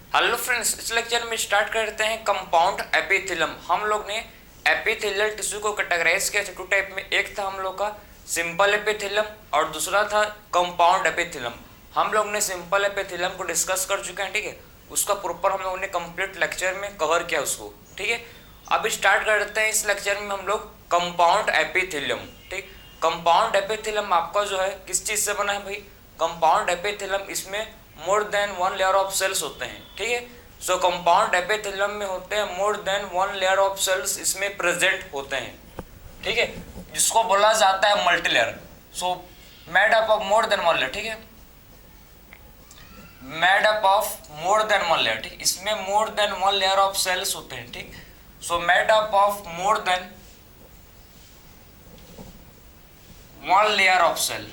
Hello friends, इस lecture में start करते हैं कंपाउंड एपिथेलियम। हम लोग ने एपिथेलियल टिश्यू को कैटेगराइज किया था टू टाइप में। एक था हम लोग का सिंपल एपिथेलियम और दूसरा था कंपाउंड एपिथेलियम। हम लोग ने सिंपल एपिथेलियम को डिस्कस कर चुके हैं, ठीक है। उसका प्रॉपर हम लोगों ने कंप्लीट लेक्चर में कवर किया उसको, ठीक है। अब स्टार्ट करते हैं इस लेक्चर में हम लोग कंपाउंड एपिथेलियम, ठीक। कंपाउंड एपिथेलियम आपका जो है किस चीज़ से बना है भाई? कंपाउंड एपिथेलियम, इसमें more than one layer of cells होते हैं, ठीक है। सो कंपाउंड एपिथेलियम में होते हैं more than one layer of cells, इसमें प्रेजेंट होते हैं, ठीक है, जिसको बोला जाता है multi layer. So made up of more than one layer, ठीक है, made up of more than one layer, ठीक। इसमें more than one layer of cells होते हैं, ठीक। So made up of more than one layer of cell,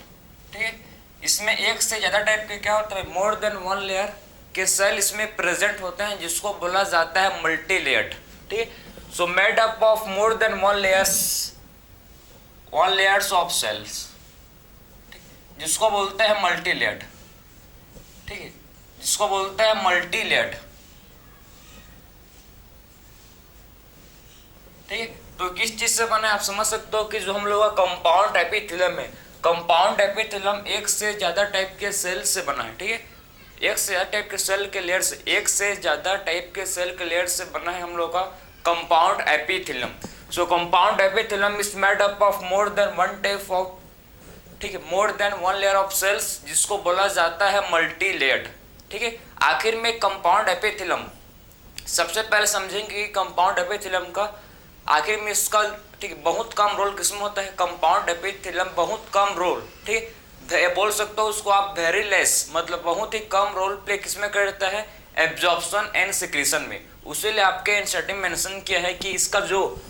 ठीक है। इसमें एक से ज्यादा टाइप के क्या होता है? मोर देन वन लेयर के सेल इसमें प्रेजेंट होते हैं, जिसको बोला जाता है मल्टी लेयर्ड, ठीक है। So made up of more than one layers of cells, जिसको बोलते हैं मल्टी लेयर्ड, ठीक है, जिसको बोलते हैं मल्टी लेयर्ड, ठीक है। तो किस चीज से बना है आप समझ सकते हो कि जो हम लोग का कंपाउंड एपिथेलियम है, कंपाउंड एपिथेलियम एक से ज्यादा टाइप के सेल से बना है, ठीक है। एक से ज्यादा टाइप के सेल के लेयर से, एक से ज्यादा टाइप के सेल के लेयर से बना है हम लोग का compound epithelium. So compound epithelium is made up of more than one type of, ठीक है, more than one layer of cells, जिसको बोला जाता है मल्टी लेयर्ड, ठीक है। आखिर में कंपाउंड एपिथेलियम, सबसे पहले समझेंगे कि कंपाउंड एपिथेलियम का आखिर में इसका, ठीक है, बहुत कम रोल किसमें होता है? कंपाउंड एपिथेलियम बहुत कम रोल, ठीक है, बोल सकते हो उसको आप वेरी लेस, मतलब बहुत ही कम रोल प्ले किसमें करता है? एब्जॉर्प्शन एंड सिक्रीशन में। उसीलिए आपके एनसीईआरटी में मेंशन किया है कि इसका जो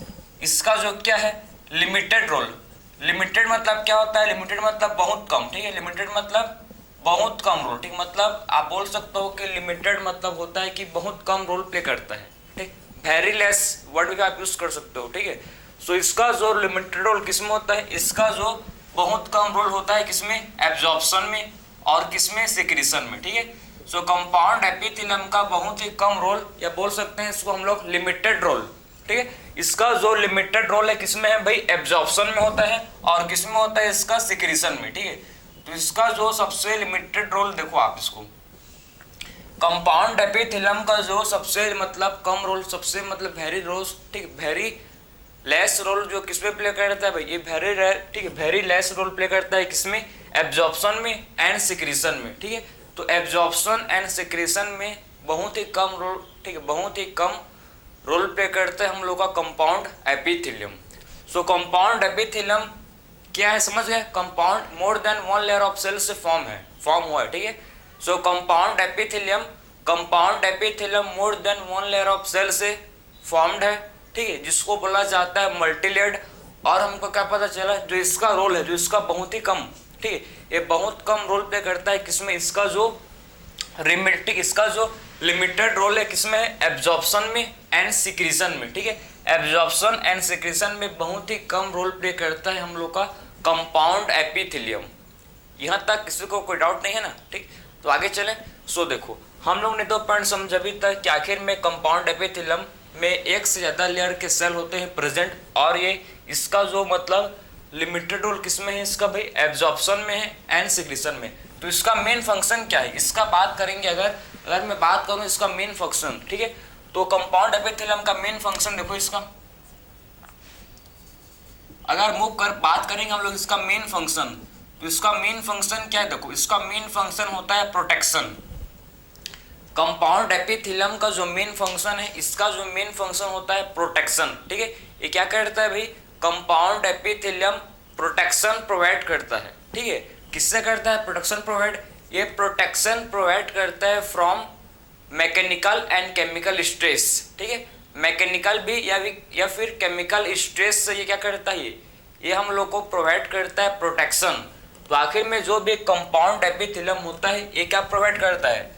क्या है? Limited role. लिमिटेड मतलब क्या होता है? लिमिटेड मतलब बहुत कम, ठीक है, लिमिटेड मतलब बहुत कम रोल, ठीक, मतलब आप बोल सकते हो कि लिमिटेड मतलब होता है कि बहुत कम रोल प्ले करता है, ठीक। वेरी लेस वर्ड भी आप यूज कर सकते हो, ठीक है। सो इसका जो लिमिटेड रोल किसमें होता है? इसका जो बहुत कम रोल होता है किसमें? एब्जॉर्प्शन में और किसमें? सिक्रीशन में, ठीक है। सो कंपाउंड एपिथेलियम का बहुत ही कम रोल, या बोल सकते हैं इसको हम लोग लिमिटेड रोल, ठीक है। इसका जो लिमिटेड रोल है किसमें है भाई? एब्जॉर्प्शन में होता है और किसमें होता है? इसका सिक्रीशन में, ठीक है। तो इसका जो सबसे लिमिटेड रोल, देखो आप इसको, कंपाउंड एपिथेलियम का जो सबसे मतलब कम रोल, सबसे मतलब वेरी रोल, ठीक, वेरी लेस रोल जो किसमें प्ले करता है भाई? ये वेरी रेयर, ठीक है, वेरी लेस रोल प्ले करता है किसमें? एब्जॉर्प्शन में एंड सिक्रीशन में, ठीक है। तो एब्जॉर्प्शन एंड सिक्रीशन में बहुत ही कम रोल, ठीक है, बहुत ही कम रोल प्ले करता है हम लोग का compound epithelium. So compound epithelium क्या है समझ गए? Compound more than one layer of cell से फॉर्म हुआ है, ठीक है। So compound epithelium more than one layer of cell से फॉर्म्ड है, ठीक है, जिसको बोला जाता है मल्टी लेयर्ड। और हमको क्या पता चला? जो इसका रोल है, जो इसका बहुत ही कम, ठीक है, ये बहुत कम रोल प्ले करता है किसमें? इसका जो इसका जो लिमिटेड रोल है किसमें है? एब्जॉर्प्शन में एंड सिक्रीशन में, ठीक है। एब्जॉर्प्शन एंड सिक्रीशन में बहुत ही कम रोल प्ले करता है हम लोग का कंपाउंड एपिथेलियम। यहाँ तक किसी को कोई डाउट नहीं है ना, ठीक। तो आगे चलें। सो देखो, हम लोग ने दो पॉइंट समझा अभी तक कि आखिर में कंपाउंड एपिथेलियम में एक से ज्यादा लेयर के सेल होते हैं प्रेजेंट, और ये इसका जो मतलब लिमिटेड रोल किसमें है? इसका भाई एब्जॉर्प्शन में है एंड सिक्रीशन में। तो इसका मेन फंक्शन क्या है? इसका बात करेंगे, अगर मैं बात करूं इसका मेन फंक्शन, ठीक है, तो कंपाउंड एपिथेलियम का मेन फंक्शन देखो इसका, अगर मूव कर बात करेंगे हम लोग इसका मेन फंक्शन, तो इसका मेन फंक्शन क्या है? देखो, इसका मेन फंक्शन होता है प्रोटेक्शन। कंपाउंड एपिथेलियम का जो मेन फंक्शन है, इसका जो मेन फंक्शन होता है प्रोटेक्शन, ठीक है। ये क्या करता है भाई? कंपाउंड एपिथेलियम प्रोटेक्शन प्रोवाइड करता है, ठीक है। किससे करता है प्रोटेक्शन प्रोवाइड? ये प्रोटेक्शन प्रोवाइड करता है from mechanical and chemical stress, ठीक है। मैकेनिकल भी या फिर केमिकल स्ट्रेस से ये क्या करता है? ये हम लोग को प्रोवाइड करता है प्रोटेक्शन। तो आखिर में जो भी कंपाउंड एपिथेलियम होता है, ये क्या प्रोवाइड करता है?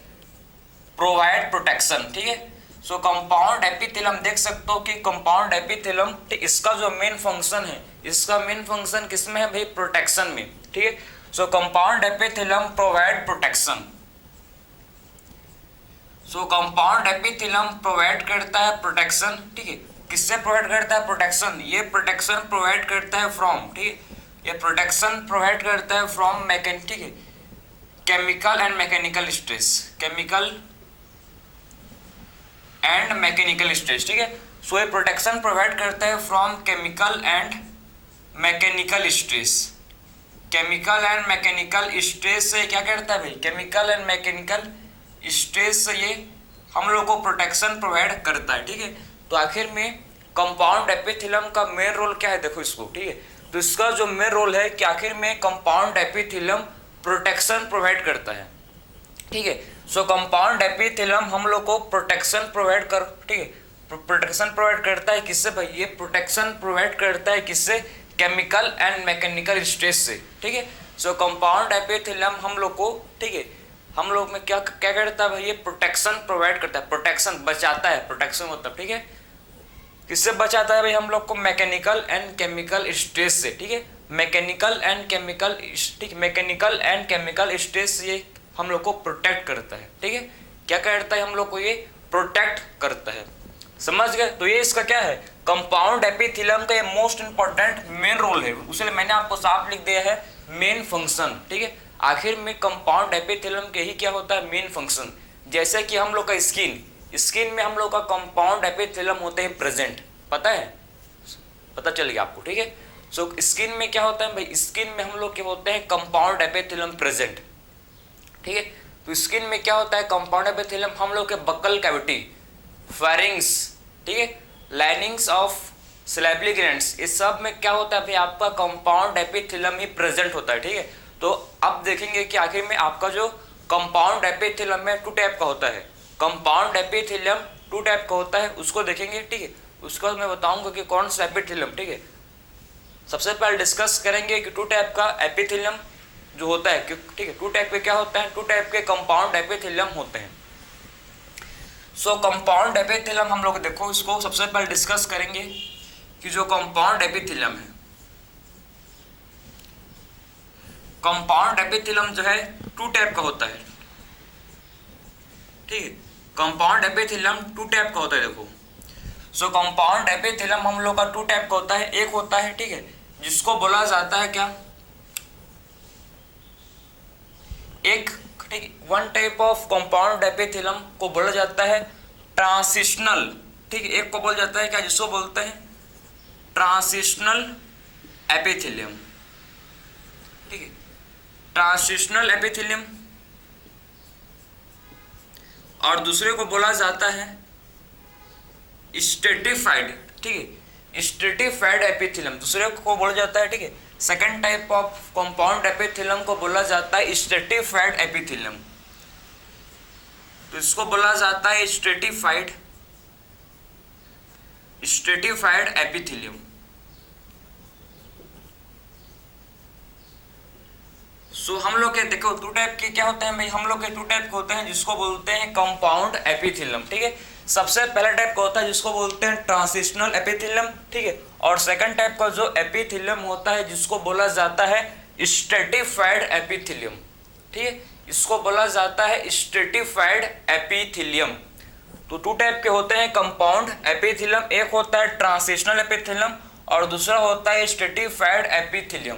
प्रोवाइड प्रोटेक्शन, ठीक है। सो कंपाउंड एपिथेलियम देख सकते हो कि कंपाउंड एपिथेलियम, इसका जो मेन फंक्शन है, इसका मेन फंक्शन किसमें है भाई? प्रोटेक्शन में, ठीक है। So compound epithelium provide protection. सो कंपाउंड एपिथेलियम प्रोवाइड करता है प्रोटेक्शन, ठीक है। किससे प्रोवाइड करता है? प्रोटेक्शन। ये प्रोटेक्शन प्रोवाइड करता है फ्रॉम, ठीक है, ये प्रोटेक्शन प्रोवाइड करता है फ्रॉम ठीक है, chemical and mechanical stress, chemical and mechanical stress, ठीक है। सो ये प्रोटेक्शन प्रोवाइड करता है from chemical and mechanical stress. Chemical and mechanical stress से क्या करता है भाई? केमिकल एंड मैकेनिकल स्ट्रेस से ये हम लोग को प्रोटेक्शन प्रोवाइड करता है, ठीक है। तो आखिर में कंपाउंड एपिथेलियम का मेन रोल क्या है? देखो इसको, ठीक है। तो इसका जो मेन रोल है कि आखिर में कंपाउंड एपिथेलियम प्रोटेक्शन प्रोवाइड करता है, ठीक है। सो कंपाउंड एपिथेलियम हम लोग को प्रोटेक्शन प्रोवाइड कर, ठीक है, प्रोटेक्शन प्रोवाइड करता है किससे भाई? ये प्रोटेक्शन प्रोवाइड करता है किससे? केमिकल एंड मैकेनिकल स्ट्रेस से, ठीक है। सो कंपाउंड एपिथेलियम हम लोग को, ठीक है, हम लोग में क्या क्या करता है भाई? ये प्रोटेक्शन प्रोवाइड करता है, प्रोटेक्शन बचाता है, प्रोटेक्शन मतलब, ठीक है, किससे बचाता है भाई? हम लोग को मैकेनिकल एंड केमिकल स्ट्रेस से, ठीक है, मैकेनिकल एंड केमिकल, ठीक, मैकेनिकल एंड केमिकल स्ट्रेस ये हम लोग को प्रोटेक्ट करता है, ठीक है। क्या करता है? हम लोग को ये प्रोटेक्ट करता है, समझ गए? तो ये इसका क्या है? कंपाउंड एपिथेलियम का ये मोस्ट इंपॉर्टेंट मेन रोल है, उसलिए मैंने आपको साफ लिख दिया है मेन फंक्शन, ठीक है। आखिर में कंपाउंड एपिथेलियम के ही क्या होता है? Main function. जैसे कि हम लोग का स्किन में हम लोग का कंपाउंड एपिथेलियम होते हैं प्रेजेंट, पता है, पता चल गया आपको, ठीक है। सो स्किन में क्या होता है भाई? स्किन में हम लोग के होते हैं कंपाउंड एपिथेलियम प्रेजेंट, ठीक है। तो स्किन में क्या होता है? कंपाउंड एपिथेलियम हम लोग के बक्कल कैविटी, फेरिंग्स, ठीक है, लाइनिंग्स ऑफ सैलिवरी ग्लैंड्स, इस सब में क्या होता है भाई? आपका कंपाउंड एपिथेलियम ही प्रेजेंट होता है, ठीक है। तो अब देखेंगे कि आखिर में आपका जो कंपाउंड एपिथेलियम है टू टाइप का होता है, कंपाउंड एपिथेलियम टू टाइप का होता है, उसको देखेंगे, ठीक है। उसके बाद मैं बताऊंगा कि कौन सा एपिथेलियम, ठीक है। सबसे पहले डिस्कस करेंगे कि टू टाइप का एपिथेलियम जो होता है, ठीक है, टू टाइप के क्या होता है? टू टाइप के कंपाउंड एपिथेलियम होते हैं। सो कंपाउंड एपिथेलियम हम लोग देखो, इसको सबसे पहले डिस्कस करेंगे कि जो कंपाउंड एपिथेलियम है, कंपाउंड एपिथेलियम जो है टू टाइप का होता है, ठीक है। कंपाउंड एपिथेलियम टू टाइप का होता है, देखो। सो कंपाउंड एपिथेलियम हम लोग का टू टाइप का होता है। एक होता है, ठीक है, जिसको बोला जाता है क्या? एक, ठीक, one type of compound epithelium को बोला जाता है ट्रांजिशनल, ठीक है। एक को बोला जाता है क्या? जिसको बोलते हैं ट्रांजिशनल एपिथेलियम, ठीक है, ट्रांजिशनल एपिथेलियम। और दूसरे को बोला जाता है स्ट्रेटिफाइड, ठीक है, स्ट्रेटिफाइड एपिथेलियम दूसरे को बोला जाता है, ठीक है। Second type of compound epithelium को बोला जाता है स्ट्रेटिफाइड एपिथेलियम, तो इसको बोला जाता है स्ट्रेटिफाइड एपिथेलियम। सो हम लोग के देखो टू टाइप के क्या होते हैं भाई? हम लोग के टू टाइप के होते हैं जिसको बोलते हैं कंपाउंड एपिथेलियम, ठीक है। सबसे पहला टाइप का होता है जिसको बोलते हैं ट्रांजिशनल एपिथेलियम, ठीक है। और सेकंड टाइप का जो एपिथेलियम होता है जिसको बोला जाता है स्ट्रेटिफाइड एपिथेलियम, ठीक है, इसको बोला जाता है स्ट्रेटिफाइड एपिथेलियम। तो टू टाइप के होते हैं कंपाउंड एपिथेलियम, एक होता है ट्रांजिशनल एपिथेलियम और दूसरा होता है स्ट्रेटिफाइड एपिथेलियम।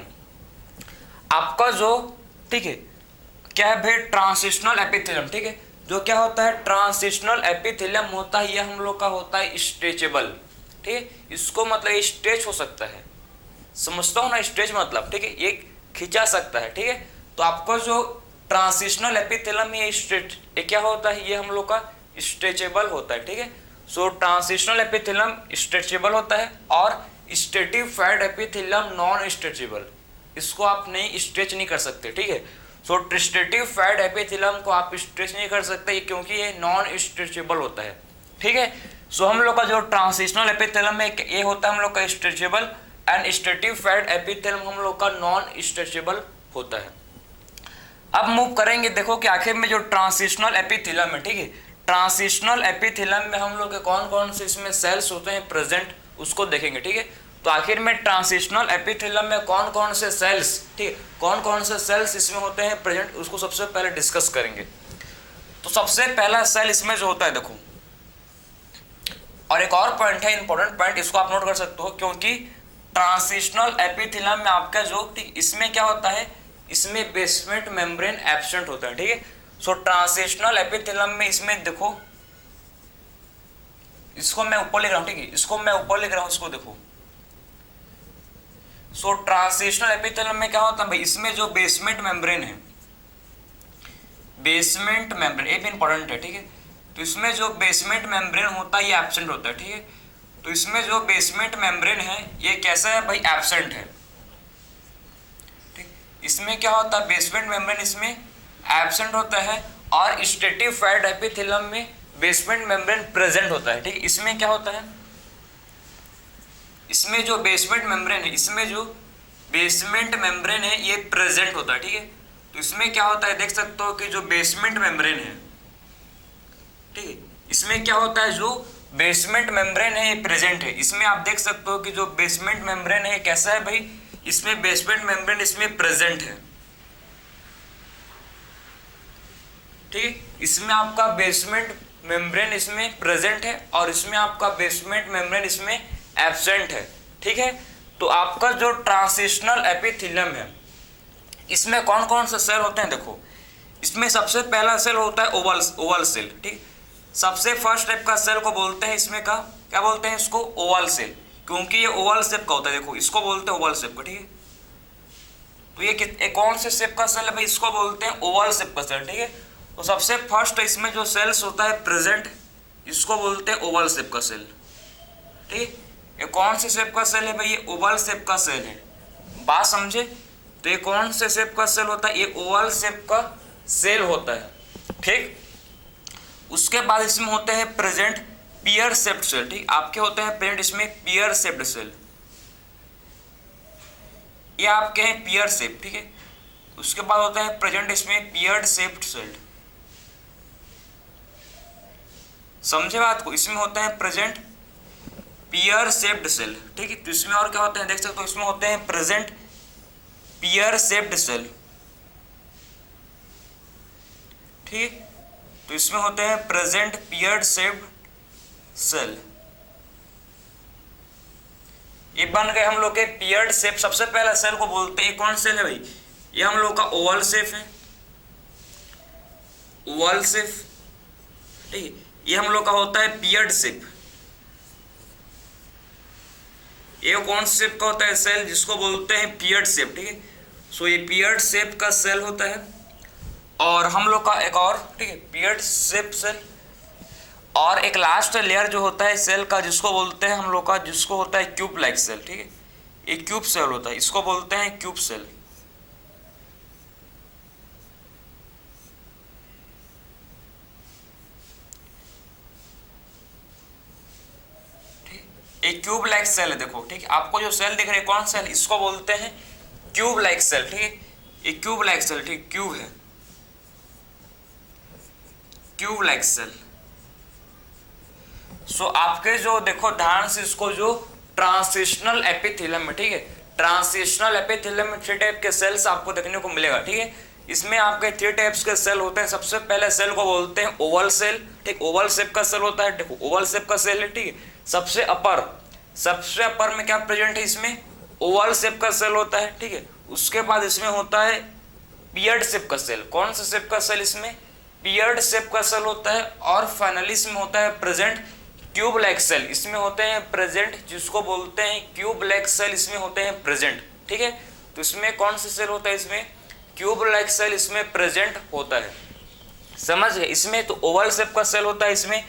आपका जो, ठीक है, क्या है भाई? ट्रांजिशनल एपिथेलियम, ठीक है। जो क्या होता है? ट्रांजिशनल एपिथेलियम होता है, ये हम लोग का होता है स्ट्रेचेबल, ठीक है। इसको मतलब स्ट्रेच हो सकता है, समझता हूँ ना स्ट्रेच मतलब, ठीक है, ये खींचा सकता है, ठीक है। तो आपका जो ट्रांजिशनल एपिथेलियम ये स्ट्रेच, ये क्या होता है? ये हम लोग का स्ट्रेचेबल होता है, ठीक है। सो ट्रांजिशनल एपिथेलियम स्ट्रेचेबल होता है और स्ट्रेटिफाइड एपिथेलियम नॉन स्ट्रेचेबल, इसको आप नहीं स्ट्रेच नहीं कर सकते, ठीक है। सो स्ट्रेटिफाइड एपिथेलियम को आप स्ट्रेच नहीं कर सकते क्योंकि ये नॉन स्ट्रेचेबल होता है, ठीक है। सो हम लोग का जो ट्रांजिशनल एपिथेलियम है ये होता है हम लोग का स्ट्रेचेबल एंड स्ट्रेटिफाइड एपिथेलियम हम लोग का नॉन स्ट्रेचेबल होता है। अब मूव करेंगे, देखो कि आखिर में जो ट्रांजिशनल एपिथेलियम है, ठीक है, ट्रांजिशनल एपिथेलियम में हम लोग के कौन कौन से इसमें सेल्स होते हैं प्रेजेंट, उसको देखेंगे, ठीक है। तो आखिर में ट्रांजिशनल एपिथेलियम में कौन कौन से सेल्स, ठीक है, कौन कौन से सेल्स इसमें होते हैं प्रेजेंट, उसको सबसे पहले डिस्कस करेंगे। तो सबसे पहला सेल इसमें जो होता है देखो, और एक और पॉइंट है इंपॉर्टेंट पॉइंट, इसको आप नोट कर सकते हो, क्योंकि ट्रांजिशनल एपिथेलियम में आपका जो इसमें क्या होता है, इसमें बेसमेंट मेम्ब्रेन एब्सेंट होता है, ठीक है। सो ट्रांजिशनल एपिथेलियम में इसमें देखो, इसको मैं ऊपर लिख रहा हूं, ठीक है, इसको मैं ऊपर लिख रहा हूं, इसको देखो। सो ट्रांजिशनल एपिथेलियम में क्या होता है भाई, इसमें जो बेसमेंट मेम्ब्रेन है, बेसमेंट मेम्ब्रेन ये भी इंपॉर्टेंट है, ठीक है। तो इसमें जो बेसमेंट मेम्ब्रेन होता है ये एब्सेंट होता है, ठीक है। तो इसमें जो बेसमेंट मेम्ब्रेन है ये कैसा है भाई, एब्सेंट है, ठीक। इसमें क्या होता है, बेसमेंट मेम्ब्रेन इसमें एब्सेंट होता है, और स्ट्रेटिफाइड एपिथेलियम में बेसमेंट मेम्ब्रेन प्रेजेंट होता है, ठीक है। इसमें क्या होता है, इसमें जो बेसमेंट मेम्ब्रेन है, इसमें जो बेसमेंट मेम्ब्रेन है ये प्रेजेंट होता है, ठीक है। तो इसमें क्या होता है, देख सकते हो कि जो बेसमेंट मेम्ब्रेन है, ठीक है, इसमें क्या होता है, जो बेसमेंट मेम्ब्रेन है ये प्रेजेंट है। इसमें आप देख सकते हो कि जो बेसमेंट मेम्ब्रेन है कैसा है भाई, इसमें बेसमेंट मेम्ब्रेन इसमें प्रेजेंट है, ठीक है। इसमें आपका बेसमेंट मेम्ब्रेन इसमें प्रेजेंट है, और इसमें आपका बेसमेंट मेम्ब्रेन इसमें एब्सेंट है, ठीक है। तो आपका जो ट्रांजिशनल एपिथेलियम है, इसमें कौन कौन से सेल होते हैं देखो। इसमें सबसे पहला सेल होता है ओवल सेल, ठीक। सबसे फर्स्ट टाइप का सेल को बोलते हैं, इसमें का क्या बोलते हैं, इसको ओवल सेल, क्योंकि ये ओवल शेप का होता है, देखो इसको बोलते हैं ओवल शेप का, ठीक है। तो ये कौन से शेप का सेल है भाई, इसको बोलते हैं ओवल शेप का सेल, ठीक है। तो सबसे फर्स्ट इसमें जो सेल्स होता है प्रेजेंट, इसको बोलते हैं ओवल शेप का सेल, ठीक। ये कौन से शेप का सेल है भाई, ये ओवल शेप का सेल है, बात समझे। तो ये कौन से शेप का सेल होता है, ये ओवल शेप का सेल होता है, ठीक। उसके बाद इसमें होते हैं प्रेजेंट पियर शेप्ड सेल, ठीक। आपके होते हैं प्रेजेंट इसमें पियर शेप्ड सेल, ये आपके हैं पियर शेप, ठीक है। उसके बाद होता है प्रेजेंट इसमें पियर्ड शेप्ड सेल, समझे बात को। इसमें होता है प्रेजेंट पियर शेप्ड सेल, ठीक है। तो इसमें और क्या होते हैं देख सकते हो, इसमें होते हैं प्रेजेंट पियर शेप्ड सेल, ठीक। तो इसमें होते हैं प्रेजेंट पियर्ड शेप्ड सेल, ये बन गए हम लोग के पियर्ड शेप। सबसे पहला सेल को बोलते हैं, कौन सेल है भाई, ये हम लोग का ओवल शेप है, ओवल शेप, ठीक है। ये हम लोग का होता है पियर्ड शेप, ये कौन शेप का होता है सेल, जिसको बोलते हैं पियर्ड शेप, ठीक है। सो ये पियर्ड शेप का सेल होता है। और हम लोग का एक और, ठीक है, पियर्ड शेप सेल, और एक लास्ट लेयर जो होता है सेल का, जिसको बोलते हैं हम लोग का, जिसको होता है क्यूब लाइक सेल, ठीक है। ये क्यूब सेल होता है, इसको बोलते हैं क्यूब सेल। एक क्यूब लाइक सेल है, देखो, ठीक है। आपको जो सेल दिख रहे हैं कौन सेल, इसको बोलते हैं क्यूब लाइक सेल, ठीक है। ये क्यूब लाइक सेल, ठीक, क्यूब है, क्यूब लाइक सेल। सो आपके जो देखो ध्यान से इसको, जो ट्रांजिशनल एपिथेलियम में, ठीक है, ट्रांजिशनल एपिथेलियम में 3 टाइप के सेल्स आपको देखने को मिलेगा, ठीक है। इसमें आपके 3 टाइप्स के सेल होते हैं। सबसे पहले सेल को बोलते हैं ओवल सेल, ठीक, ओवल शेप का सेल होता है, देखो ओवल शेप का सेल है, ठीक है। सबसे अपर में क्या प्रेजेंट है, इसमें ओवल शेप का सेल होता है, ठीक है। उसके बाद इसमें होता है पियर्ड शेप का सेल, कौन सा शेप का सेल, इसमें पियर्ड शेप का सेल होता है। और फाइनली इसमें होता है प्रेजेंट क्यूब लाइक सेल, इसमें होते हैं प्रेजेंट, जिसको बोलते हैं क्यूब लाइक सेल, इसमें होते हैं प्रेजेंट, ठीक है। तो इसमें कौन सा सेल होता है, इसमें क्यूब लाइक सेल इसमें प्रेजेंट होता है, समझ गए। इसमें तो ओवल शेप का सेल होता है, इसमें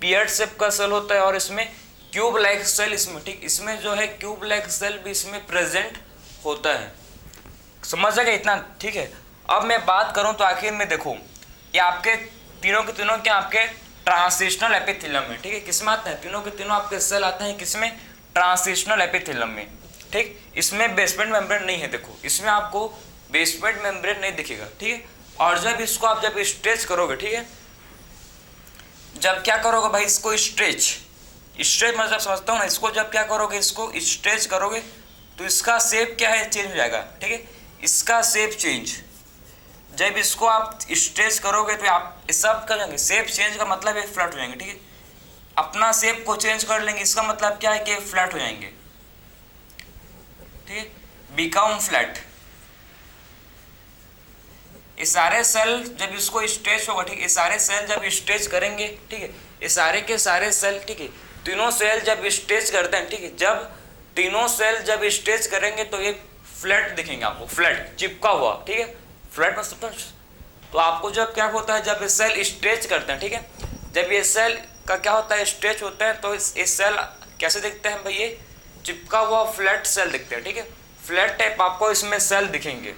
पियर्ड शेप का सेल होता है, और इसमें क्यूब लाइक सेल इसमें, ठीक, इसमें जो है क्यूब लाइक सेल भी इसमें प्रेजेंट होता है, समझ गए इतना, ठीक है। अब मैं बात करूं तो आखिर में देखो, ये आपके तीनों के तीनों क्या आपके ट्रांजिशनल एपिथेलियम में, ठीक है। किसमें आते हैं, तीनों के तीनों आपके सेल आते हैं किसमें, ट्रांजिशनल एपिथेलियम में, ठीक। इसमें बेसमेंट मेम्ब्रेन नहीं है, देखो इसमें आपको बेसमेंट मेम्ब्रेन नहीं दिखेगा, ठीक है। और जब इसको आप जब स्ट्रेच करोगे, ठीक है, जब क्या करोगे भाई, इसको स्ट्रेच मतलब समझता हूँ ना, इसको जब क्या करोगे, इसको स्ट्रेच करोगे तो इसका शेप क्या है, चेंज हो जाएगा, ठीक है। इसका शेप चेंज जब इसको आप स्ट्रेच करोगे तो आप सब करेंगे, शेप चेंज का मतलब ये फ्लैट हो जाएंगे, ठीक है। अपना शेप को चेंज कर लेंगे, इसका मतलब क्या है कि फ्लैट हो जाएंगे, ठीक है, बिकम फ्लैट। ये सारे सेल जब इसको स्ट्रेच होगा, ठीक है, ये सारे सेल जब स्ट्रेच करेंगे, ठीक है, ये सारे के सारे सेल, ठीक है, तीनों सेल जब स्ट्रेच करते हैं, ठीक है, जब तीनों सेल जब स्ट्रेच करेंगे तो ये फ्लैट दिखेंगे आपको, फ्लैट चिपका हुआ, ठीक है, फ्लैट में सब। तो आपको जब क्या होता है, जब ये सेल स्ट्रेच करते हैं, ठीक है, जब ये सेल का क्या होता है, स्ट्रेच होता है, तो ये सेल कैसे दिखते हैं भाई, ये चिपका हुआ फ्लैट सेल दिखते हैं, ठीक है, फ्लैट टाइप आपको इसमें सेल दिखेंगे,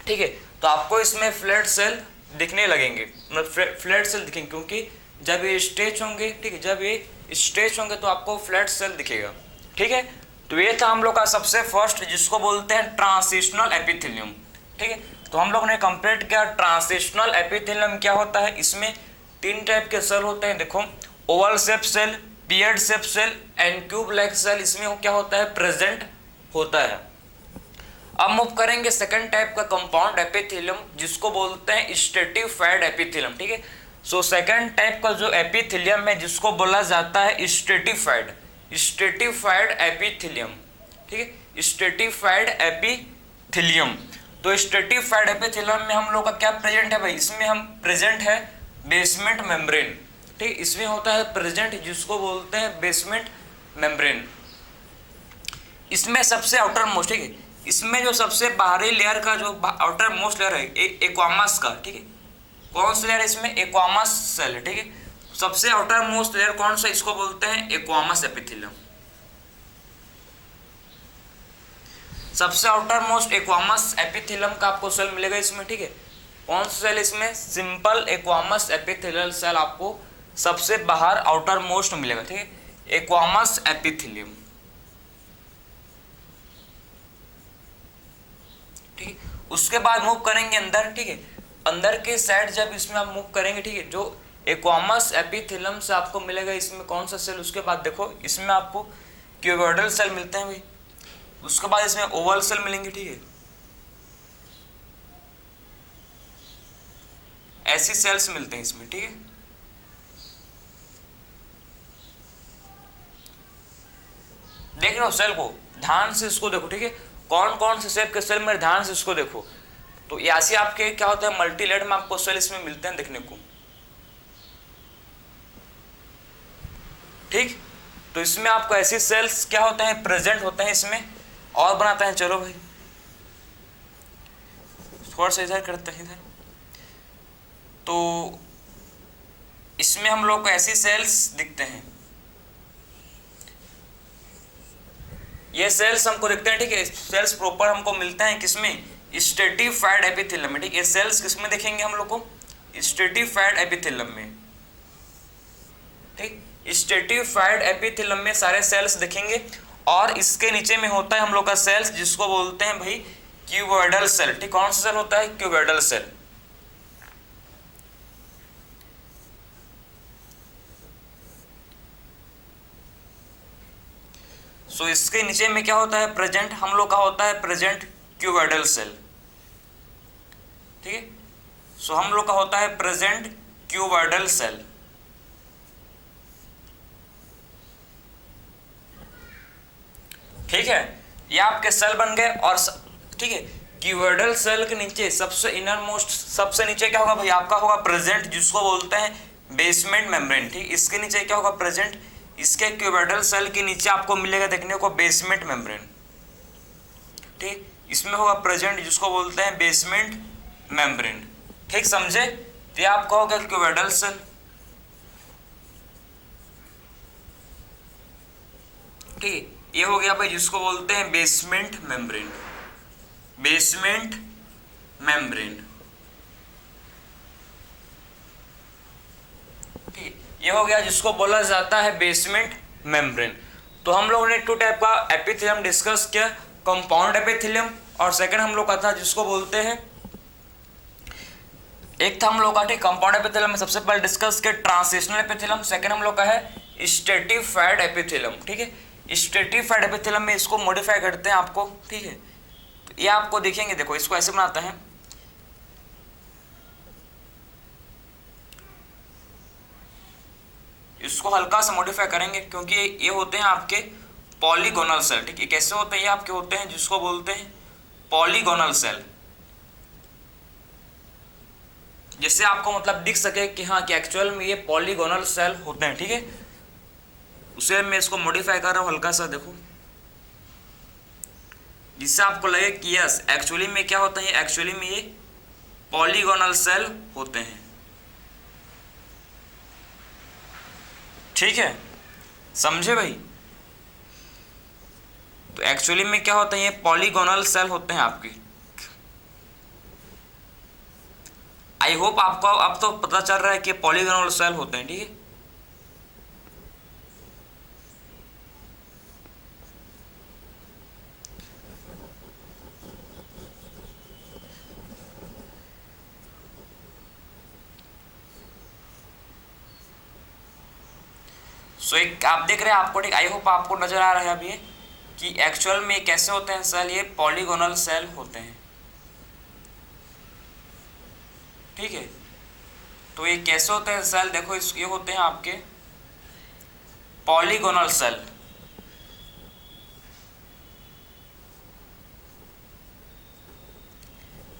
ठीक है। तो आपको इसमें फ्लैट सेल दिखने लगेंगे, मतलब फ्लैट सेल दिखेंगे, क्योंकि जब ये स्ट्रेच होंगे, ठीक है, जब ये स्ट्रेच होंगे तो आपको फ्लैट सेल दिखेगा, ठीक है। तो ये था हम लोग का सबसे फर्स्ट, जिसको बोलते हैं ट्रांजिशनल एपिथेलियम, ठीक है। तो हम लोग ने कंप्लीट किया ट्रांजिशनल एपिथेलियम क्या होता है। इसमें 3 टाइप के सेल होते हैं, देखो, oval shape cell, pear shape cell and cube like cell, इसमें क्या होता है, प्रेजेंट होता है। अब मूव करेंगे सेकंड टाइप का कंपाउंड एपिथेलियम, जिसको बोलते हैं स्ट्रेटिफाइड एपिथेलियम, ठीक है। सो सेकंड टाइप का जो एपिथेलियम है, जिसको बोला जाता है स्ट्रेटिफाइड एपिथेलियम, ठीक है, स्ट्रेटिफाइड एपिथेलियम। तो स्ट्रेटिफाइड एपिथेलियम में हम लोग का क्या प्रेजेंट है भाई, इसमें हम प्रेजेंट है बेसमेंट मेम्ब्रेन, ठीक, इसमें होता है प्रेजेंट, जिसको बोलते हैं बेसमेंट मेम्ब्रेन। इसमें सबसे आउटर मोस्ट, ठीक है, इसमें जो सबसे बाहरी लेयर का जो आउटर मोस्ट लेयर है एक्वामस का, ठीक है, कौन सा लेयर, इसमें एक्वामस सेल, ठीक है, सबसे आउटर मोस्ट लेयर कौन सा, इसको बोलते हैं एक्वामस एपिथेलियम। सबसे आउटर मोस्ट एक्वामस एपिथेलियम का आपको सेल मिलेगा इसमें, ठीक है, कौन सा सेल, इसमें सिंपल एक्वामस एपिथेलियल सेल आपको सबसे बाहर आउटर मोस्ट मिलेगा, ठीक है, एक्वामस एपिथेलियम, ठीक है। उसके बाद मूव करेंगे अंदर, ठीक है, अंदर के साइड जब इसमें आप मूव करेंगे, ठीक है, जो एक्वामस एपिथेलियम से आपको मिलेगा इसमें कौन सा सेल, उसके बाद देखो इसमें आपको क्यूबॉइडल सेल मिलते हैं भाई, उसके बाद इसमें ओवल सेल मिलेंगे, ठीक है, ऐसी सेल्स मिलते हैं इसमें, ठीक है। देख रहे हो सेल को, ध्यान से इसको देखो, ठीक है, कौन कौन से शेप के सेल में, ध्यान से इसको देखो। तो ऐसे आपके क्या होता है, मल्टीलेड में आपको सेल इसमें मिलते हैं देखने को, ठीक। तो इसमें आपको ऐसी सेल्स क्या होते हैं, प्रेजेंट होते हैं इसमें, और बनाते हैं, चलो भाई थोड़ा सा इधर करते हैं इधर। तो इसमें हम लोग को ऐसी सेल्स दिखते हैं, ये सेल्स हमको दिखते हैं, ठीक है, सेल्स प्रॉपर हमको मिलते हैं किसमें, स्ट्रेटिफाइड एपिथेलियम में, ठीक, ये सेल्स किसमें देखेंगे हम लोग को, स्ट्रेटिफाइड एपिथेलियम में, ठीक, स्ट्रेटिफाइड एपिथेलियम में सारे सेल्स दिखेंगे। और इसके नीचे में होता है हम लोग का सेल्स, जिसको बोलते हैं भाई क्यूबॉइडल सेल, ठीक, कौन सा सेल होता है, क्यूबॉइडल सेल। सो इसके नीचे में क्या होता है, प्रेजेंट हम लोग का होता है प्रेजेंट क्यूबॉइडल सेल, ठीक है। सो हम लोग का होता है प्रेजेंट क्यूबॉइडल सेल, ठीक है, ये आपके सेल बन गए। और ठीक है, क्यूबॉइडल सेल के नीचे सबसे इनर मोस्ट, सबसे नीचे क्या होगा भाई, आपका होगा प्रेजेंट, जिसको बोलते हैं बेसमेंट मेम्ब्रेन, ठीक, इसके नीचे क्या होगा, प्रेजेंट, इसके क्यूबॉइडल सेल के नीचे आपको मिलेगा देखने को बेसमेंट मेम्ब्रेन, ठीक, इसमें होगा प्रेजेंट, जिसको बोलते हैं बेसमेंट मेम्ब्रेन, ठीक, समझे। तो आपका होगा क्यूबॉइडल सेल, ठीक, ये हो गया भाई जिसको बोलते हैं बेसमेंट मेम्ब्रेन, बेसमेंट मेम्ब्रेन, ठीक, ये हो गया जिसको बोला जाता है बेसमेंट मेम्ब्रेन। तो हम लोगों ने 2 टाइप का एपिथेलियम डिस्कस किया, कंपाउंड एपिथेलियम और सेकंड हम लोग का था जिसको बोलते हैं, एक था हम लोग का, ठीक, कंपाउंड एपिथेलियम में सबसे पहले डिस्कस किया ट्रांजिशनल एपिथेलियम, सेकंड हम लोग का है स्ट्रेटिफाइड एपिथेलियम, ठीक है। स्ट्रेटिफाइड एपिथेलियम में इसको मॉडिफाई करते हैं आपको, ठीक है। तो ये आपको देखेंगे, देखो इसको ऐसे बनाते हैं, इसको हल्का सा मॉडिफाई करेंगे, क्योंकि ये होते हैं आपके पॉलीगोनल सेल। ठीक है, कैसे होते हैं ये आपके होते हैं जिसको बोलते हैं पॉलीगोनल सेल, जिससे आपको मतलब दिख सके कि हाँ कि एक्चुअल में ये पॉलीगोनल सेल होते हैं। ठीक है, उसे मैं इसको मॉडिफाई कर रहा हूँ हल्का सा, देखो, जिससे आपको लगे कि यस एक्चुअली में क्या होता है, एक्चुअली में ये पॉलीगोनल सेल होते हैं। ठीक है, समझे भाई? तो एक्चुअली में क्या होता है, ये पॉलीगोनल सेल होते हैं आपके। आई होप आपको अब तो पता चल रहा है कि पॉलीगोनल सेल होते हैं। ठीक है, सो एक आप देख रहे हैं आपको, ठीक, आई होप आपको नजर आ रहा है अभी कि एक्चुअल में कैसे होते हैं सेल, ये पॉलीगोनल सेल होते हैं। ठीक है, तो ये कैसे होते हैं सेल, देखो ये होते हैं आपके पॉलीगोनल सेल।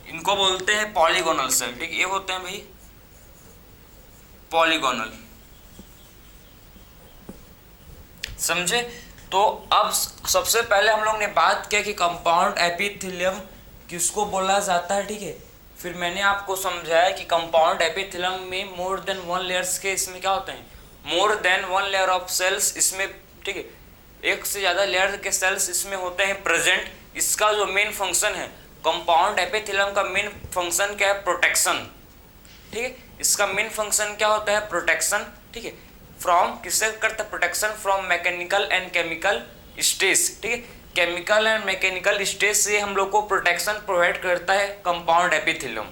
इनको बोलते हैं पॉलीगोनल सेल। ठीक, ये होते हैं भाई पॉलीगोनल, समझे? तो अब सबसे पहले हम लोग ने बात किया कि कंपाउंड एपिथेलियम किसको बोला जाता है। ठीक है, फिर मैंने आपको समझाया कि कंपाउंड एपिथेलियम में मोर देन वन लेयर्स के इसमें क्या होते हैं, more than one layer of cells इसमें। ठीक है, एक से ज़्यादा लेयर के सेल्स इसमें होते हैं प्रेजेंट। इसका जो मेन फंक्शन है, कंपाउंड एपिथेलियम का मेन फंक्शन क्या है, प्रोटेक्शन। ठीक है, इसका मेन फंक्शन क्या होता है, प्रोटेक्शन। ठीक है, फ्रॉम किससे करता है, protection from mechanical and chemical stage. ठीक है, केमिकल एंड मैकेनिकल स्टेज से हम लोग को प्रोटेक्शन प्रोवाइड करता है कंपाउंड एपिथेलियम।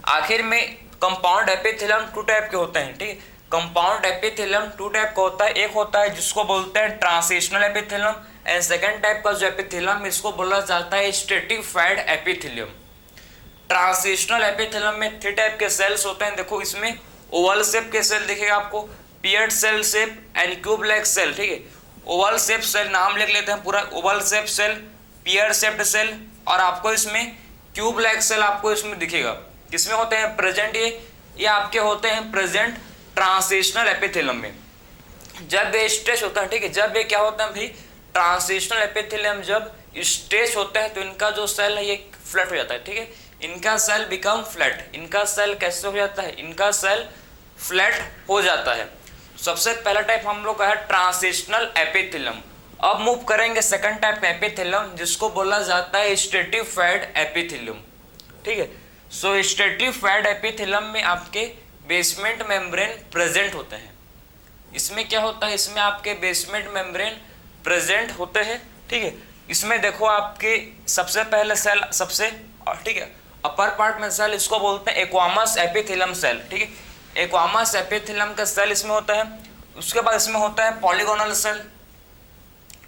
आखिर में कंपाउंड एपिथेलियम टू टाइप के होते हैं। ठीक है, कंपाउंड एपिथेलियम टू टाइप का होता है, एक होता है जिसको बोलते हैं transitional epithelium, and second type का जो एपिथेलियम इसको बोला जाता है स्ट्रेटिफाइड एपिथेलियम। ट्रांजिशनल एपिथेलियम में 3 टाइप के सेल्स होते हैं। देखो इसमें ओवल शेप के सेल दिखेगा आपको, pear cell shape and cube like cell. ठीक है, ओवल शेप सेल नाम लिख लेते हैं पूरा, oval shape cell, pear shaped cell, और आपको इसमें क्यूब लाइक सेल आपको इसमें दिखेगा। किसमें होते हैं प्रेजेंट, ये आपके होते हैं प्रेजेंट ट्रांजिशनल एपिथेलियम में। जब ये स्ट्रेच होता है, ठीक है, जब ये क्या होता है भाई, ट्रांजिशनल एपिथेलियम जब स्ट्रेच होता है तो इनका जो सेल है ये फ्लैट हो जाता है। ठीक है, इनका सेल बिकम फ्लैट। इनका सेल कैसे हो जाता है, इनका सेल फ्लैट हो जाता है। सबसे पहला टाइप हम लोग का है ट्रांजिशनल एपिथेलियम। अब मूव करेंगे सेकंड टाइप एपिथेलियम जिसको बोला जाता है स्ट्रेटिफाइड एपिथेलियम। ठीक है, सो स्ट्रेटिफाइड एपिथेलियम में आपके बेसमेंट मेम्ब्रेन प्रेजेंट होते हैं। इसमें क्या होता है, इसमें आपके बेसमेंट मेम्ब्रेन प्रेजेंट होते हैं। ठीक है, इसमें देखो आपके सबसे पहले सेल सबसे, ठीक है, अपर पार्ट में सेल इसको बोलते हैं एक्वामस एपिथेलियम सेल। ठीक है, एक्वामस एपिथेलियम का सेल इसमें होता है। उसके बाद इसमें होता है पॉलीगोनल सेल।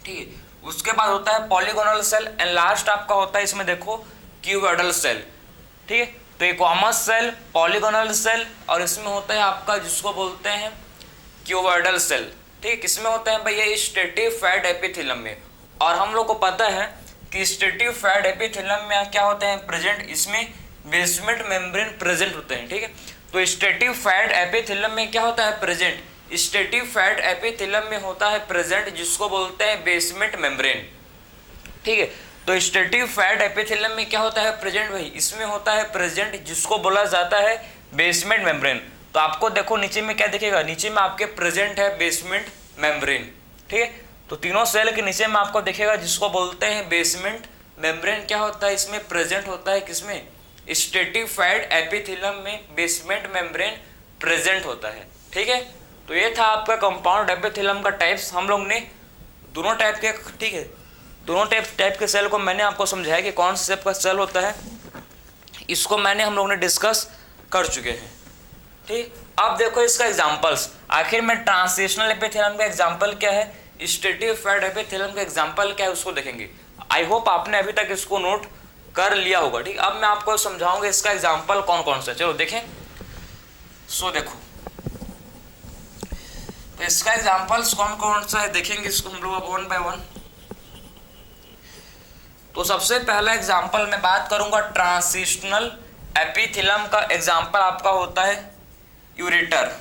ठीक है, उसके बाद होता है पॉलीगोनल सेल, एंड लास्ट आपका होता है इसमें देखो क्यूबॉइडल सेल। ठीक है, तो एक्वामस सेल, पॉलीगोनल सेल, और इसमें होता है आपका जिसको बोलते हैं क्यूबॉइडल सेल। ठीक है, किसमें होता है भाई, ये स्ट्रेटिफाइड एपिथेलियम में। और हम लोग को पता है कि स्ट्रेटिफाइड एपिथेलियम में क्या होते हैं प्रेजेंट, इसमें बेसमेंट मेम्ब्रेन प्रेजेंट होते हैं। ठीक है, तो स्ट्रेटिफाइड एपिथेलियम में क्या होता है प्रेजेंट, स्ट्रेटिफाइड एपिथेलियम में होता है प्रेजेंट जिसको बोलते हैं बेसमेंट मेम्ब्रेन। ठीक है, तो स्ट्रेटिफाइड एपिथेलियम में क्या होता है प्रेजेंट भाई, इसमें होता है प्रेजेंट जिसको बोला जाता है बेसमेंट मेम्ब्रेन। तो आपको देखो नीचे में क्या दिखेगा, नीचे में आपके प्रेजेंट है बेसमेंट मेम्ब्रेन। ठीक है, तो तीनों सेल के नीचे में आपको दिखेगा जिसको बोलते हैं बेसमेंट मेम्ब्रेन। क्या होता है इसमें प्रेजेंट होता है, किसमें, स्ट्रेटिफाइड एपिथेलियम में बेसमेंट मेम्ब्रेन प्रेजेंट होता है। ठीक है, तो ये था आपका कंपाउंड एपिथेलियम का टाइप्स। हम लोग ने दोनों टाइप के, ठीक है, दोनों टाइप के सेल को मैंने आपको समझाया कि कौन से टाइप का सेल होता है, इसको मैंने हम लोग ने डिस्कस कर चुके हैं। ठीक, अब देखो इसका एग्जांपल्स। आखिर में ट्रांजिशनल एपिथेलियम का एग्जांपल क्या है, स्ट्रेटिफाइड एपिथेलियम का एग्जांपल क्या है उसको देखेंगे। आई होप आपने अभी तक इसको नोट कर लिया होगा। ठीक, अब मैं आपको समझाऊंगा इसका एग्जांपल कौन कौन सा। चलो देखें, सो देखो इसका एग्जांपल्स कौन कौन सा है देखेंगे इसको हम लोग अब वन बाय वन। तो सबसे पहला एग्जांपल मैं बात करूंगा ट्रांजिशनल एपिथेलियम का। एग्जांपल आपका होता है यूरेटर,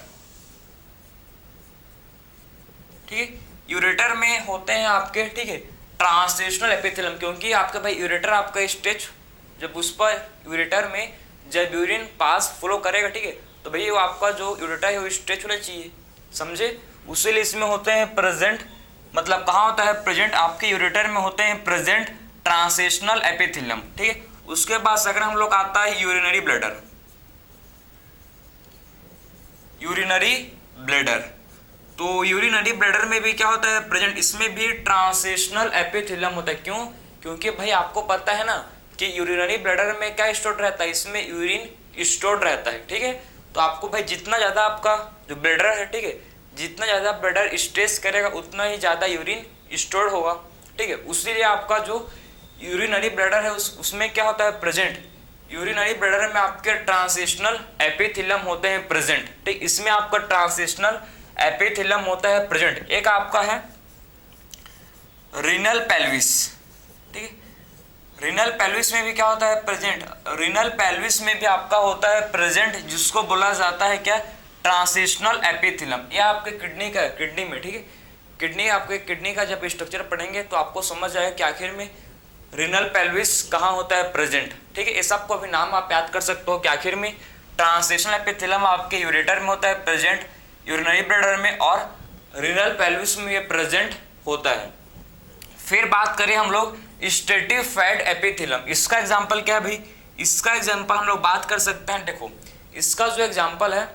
ठीक है। यूरेटर में होते हैं आपके, ठीक है, ट्रांजिशनल एपिथेलियम, क्योंकि आपका भाई यूरेटर आपका स्टेज, जब उस पर यूरेटर में जब यूरिन पास फ्लो करेगा, ठीक है, तो भाई वो आपका जो यूरेटर है वो स्ट्रेच होना चाहिए, समझे। उसीलिए इसमें होते हैं प्रेजेंट, मतलब कहाँ होता है प्रेजेंट, आपके यूरेटर में होते हैं प्रेजेंट ट्रांजिशनल एपिथेलियम, ठीक है। उसके बाद अगर हम लोग आता है यूरिनरी ब्लैडर, यूरिनरी ब्लैडर, तो यूरिनरी ब्लैडर में भी क्या होता है प्रेजेंट, इसमें भी ट्रांजिशनल एपिथेलियम होता है। क्यों? क्योंकि भाई आपको पता है ना कि यूरिनरी ब्लैडर में क्या स्टोर्ड रहता है, इसमें यूरिन स्टोर्ड रहता है, ठीक है। तो आपको भाई जितना ज़्यादा आपका जो ब्लैडर है, ठीक है, जितना ज़्यादा ब्लैडर स्ट्रेच करेगा उतना ही ज़्यादा यूरिन स्टोर्ड होगा, ठीक है। उसीलिए आपका जो यूरिनरी ब्लैडर है उसमें क्या होता है प्रेजेंट, यूरिनरी ब्लैडर में आपके ट्रांजिशनल एपिथेलियम होते हैं प्रेजेंट, ठीक। इसमें आपका ट्रांजिशनल एपिथेलियम होता है प्रेजेंट। एक आपका है रीनल पेल्विस, ठीक है। रीनल पेल्विस में भी क्या होता है प्रेजेंट, रीनल पेल्विस में भी आपका होता है प्रेजेंट, जिसको बोला जाता है क्या, ट्रांजिशनल एपिथेलियम। ये आपके किडनी का है, किडनी में, ठीक है। किडनी, आपके किडनी का जब स्ट्रक्चर पढ़ेंगे तो आपको समझ आएगा कि आखिर में रीनल पेल्विस कहाँ होता है प्रेजेंट, ठीक है। ये सबको अभी नाम आप याद कर सकते हो कि आखिर में ट्रांजिशनल एपिथेलियम आपके यूरेटर में होता है प्रेजेंट, यूरिनरी ब्लैडर में, और रीनल पेल्विस में ये प्रेजेंट होता है। फिर बात करें हम लोग स्ट्रेटिफाइड एपिथेलियम, इसका एग्जांपल क्या है भाई, इसका एग्जांपल हम लोग बात कर सकते हैं। देखो इसका जो एग्जांपल है,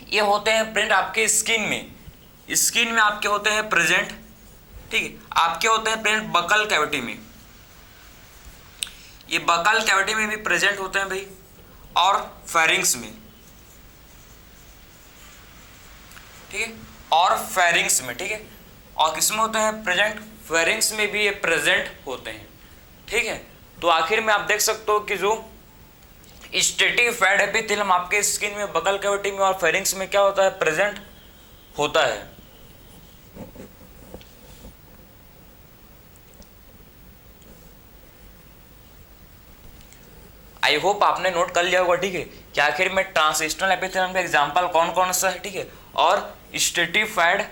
ये होते हैं प्रेजेंट आपके स्किन में, स्किन में आपके होते हैं प्रेजेंट, ठीक है। आपके होते हैं प्रेजेंट बकल कैविटी में, ये बकल कैविटी में भी प्रेजेंट होते हैं भाई, और फेरिंग्स में, ठीक है, और फेरिंग्स में, ठीक है। और किसमें होते हैं प्रेजेंट, फेरिंग्स में भी ये प्रेजेंट होते हैं, ठीक है। तो आखिर में आप देख सकते हो कि जो स्ट्रेटिफाइड एपिथेलियम आपके स्किन में, बकल कैविटी में और फेरिंग्स में क्या होता है प्रेजेंट होता है। आई होप आपने नोट कर लिया होगा, ठीक है, कि आखिर में ट्रांजिशनल एपिथेलियम का एग्जांपल कौन कौन सा है, ठीक है, और स्ट्रेटिफाइड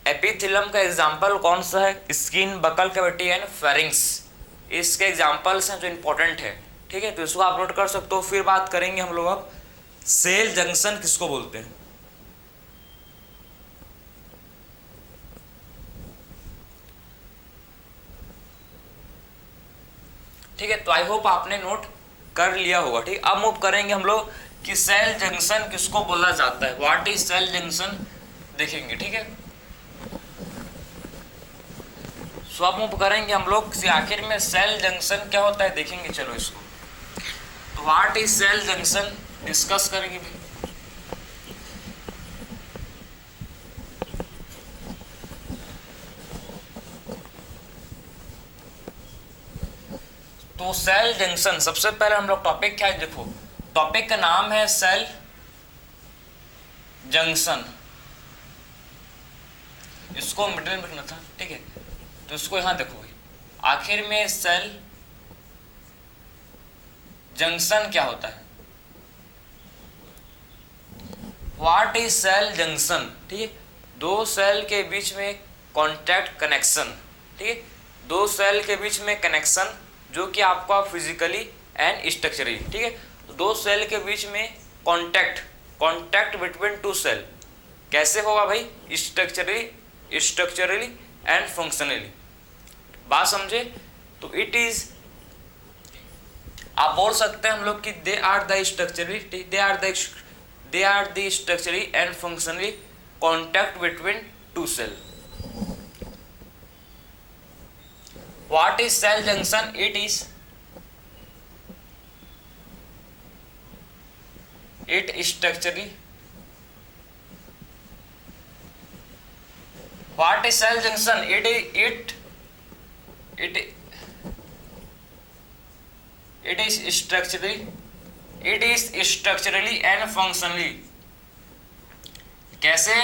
एपिथेलियम का एग्जांपल कौन सा है, skin, buccal cavity and pharynx, इसके एग्जांपल्स हैं जो इंपॉर्टेंट है, ठीक है। तो इसको आप नोट कर सकते हो। फिर बात करेंगे हम लोग अब सेल जंक्शन किसको बोलते हैं, ठीक है। तो आई होप आपने नोट कर लिया होगा, ठीक। अब मूव करेंगे हम लोग कि सेल जंक्शन किसको बोला जाता है, व्हाट इज सेल जंक्शन देखेंगे, ठीक है। सो अब मूव करेंगे हम लोग कि आखिर में सेल जंक्शन क्या होता है देखेंगे। चलो इसको, तो what is cell junction discuss करेंगे भी। तो सेल जंक्शन, सबसे पहले हम लोग टॉपिक क्या है, देखो टॉपिक का नाम है सेल जंक्शन, इसको मिडिल में रखना था, ठीक है। तो इसको यहां देखो भाई, आखिर में सेल जंक्शन क्या होता है, व्हाट इज सेल जंक्शन, ठीक है। दो सेल के बीच में कॉन्टैक्ट कनेक्शन, ठीक है, दो सेल के बीच में कनेक्शन जो कि आपका फिजिकली एंड स्ट्रक्चरली, ठीक है। तो दो सेल के बीच में कॉन्टैक्ट बिटवीन टू सेल कैसे होगा भाई, स्ट्रक्चरली एंड फंक्शनली, बात समझे। तो इट इज, आप बोल सकते हैं हम लोग कि they are the structurally and functionally contact between two cell. What is cell junction? It structurally. What is cell junction? It is structurally and functionally. कैसे?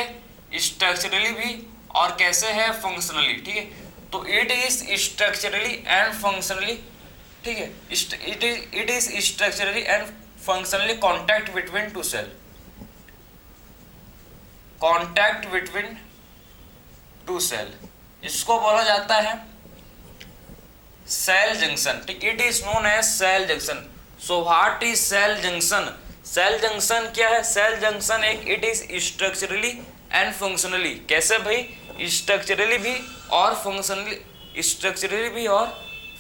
स्ट्रक्चरली भी और कैसे है फंक्शनली, ठीक है। तो it is structurally and functionally, ठीक है, it is structurally and functionally contact between two cell, contact between two cell, इसको बोला जाता है सेल जंक्शन, ठीक। It is known as cell junction. So what is cell junction? Cell junction क्या है? Cell junction एक it is structurally and functionally, कैसे भाई? स्ट्रक्चरली भी और फंक्शनली, स्ट्रक्चरली भी और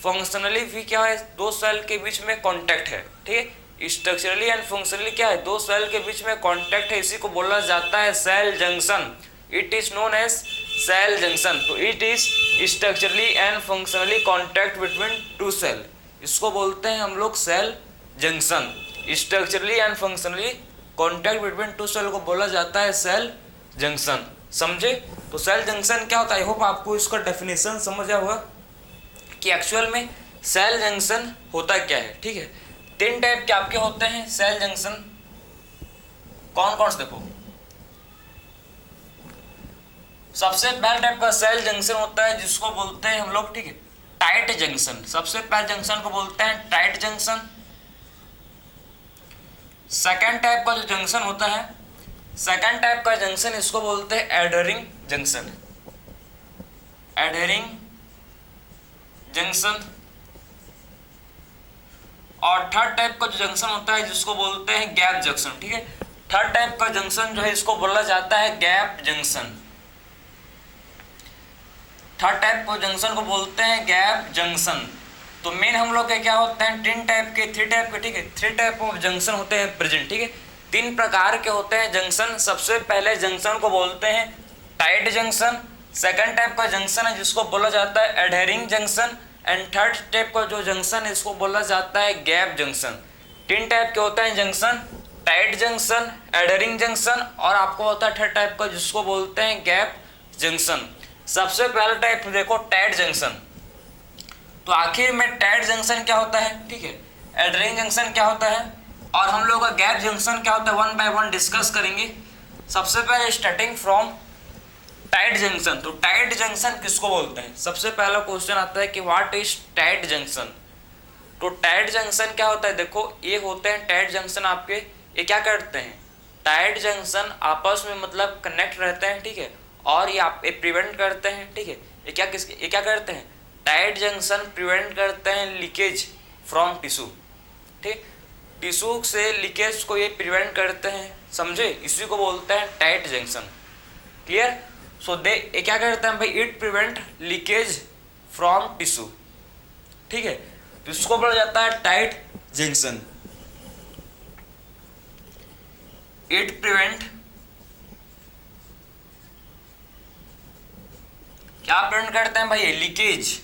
फंक्शनली भी क्या है? दो सेल के बीच में कांटेक्ट है, ठीक है। स्ट्रक्चरली एंड फंक्शनली क्या है? दो सेल के बीच में कांटेक्ट है, इसी को बोला जाता है cell junction. It is known as cell junction. तो it is structurally and functionally contact between two cell, इसको बोलते हैं हम लोग cell junction. Structurally and functionally contact between two cell को बोला जाता है सेल जंक्शन, समझे? तो सेल जंक्शन क्या होता है? आई होप आपको इसका डेफिनेशन समझ आया होगा कि एक्चुअल में सेल जंक्शन होता क्या है, ठीक है। तीन टाइप के आपके होते हैं सेल जंक्शन, कौन कौन से? देखो, सबसे पहला टाइप का सेल जंक्शन होता है जिसको बोलते हैं हम लोग, ठीक है, टाइट जंक्शन। सबसे पहले जंक्शन को बोलते हैं टाइट जंक्शन। सेकेंड टाइप का जो जंक्शन होता है, सेकेंड टाइप का जंक्शन इसको बोलते हैं एडहरिंग जंक्शन, एडहरिंग जंक्शन। और थर्ड टाइप का जो जंक्शन होता है जिसको बोलते हैं गैप जंक्शन, ठीक है। थर्ड टाइप का जंक्शन जो है इसको बोला जाता है गैप जंक्शन। थर्ड टाइप को जंक्शन को बोलते हैं गैप जंक्शन। तो मेन हम लोग के क्या होते हैं? तीन टाइप के, थ्री टाइप के, ठीक है, थ्री टाइप ऑफ जंक्शन होते हैं प्रेजेंट, ठीक है। तीन प्रकार के होते हैं जंक्शन। सबसे पहले जंक्शन को बोलते हैं टाइट जंक्शन। सेकंड टाइप का जंक्शन है जिसको बोला जाता है adhering junction. And third type का जो जंक्शन है इसको बोला जाता है गैप जंक्शन। तीन टाइप के होते हैं junction, tight junction, adhering junction, और आपको होता है थर्ड टाइप का जिसको बोलते हैं गैप जंक्शन। सबसे पहला टाइप देखो, टाइट जंक्शन। तो आखिर में टाइट जंक्शन क्या होता है, ठीक है, एडहरिंग जंक्शन क्या होता है, और हम लोग का गैप जंक्शन क्या होता है, वन बाय वन डिस्कस करेंगे। सबसे पहले स्टार्टिंग फ्रॉम टाइट जंक्शन। तो टाइट जंक्शन किसको बोलते हैं? सबसे पहला क्वेश्चन आता है कि व्हाट इज टाइट जंक्शन। तो टाइट जंक्शन क्या होता है? देखो, ये होते हैं टाइट जंक्शन आपके, ये क्या करते हैं? टाइट जंक्शन आपस में मतलब कनेक्ट रहते हैं, ठीक है, और ये आप प्रिवेंट करते हैं, ठीक है। ये क्या करते हैं? टाइट जंक्शन प्रिवेंट करते हैं लीकेज फ्रॉम टिश्यू, ठीक, टिश्यू से लीकेज को ये प्रिवेंट करते हैं, समझे? इसी को बोलते हैं टाइट जंक्शन। क्लियर? सो दे ये क्या करते हैं भाई? It prevent leakage from tissue, ठीक है। तो इसको बोला जाता है टाइट जंक्शन। इट प्रिवेंट, क्या प्रिवेंट करते हैं भाई? Leakage.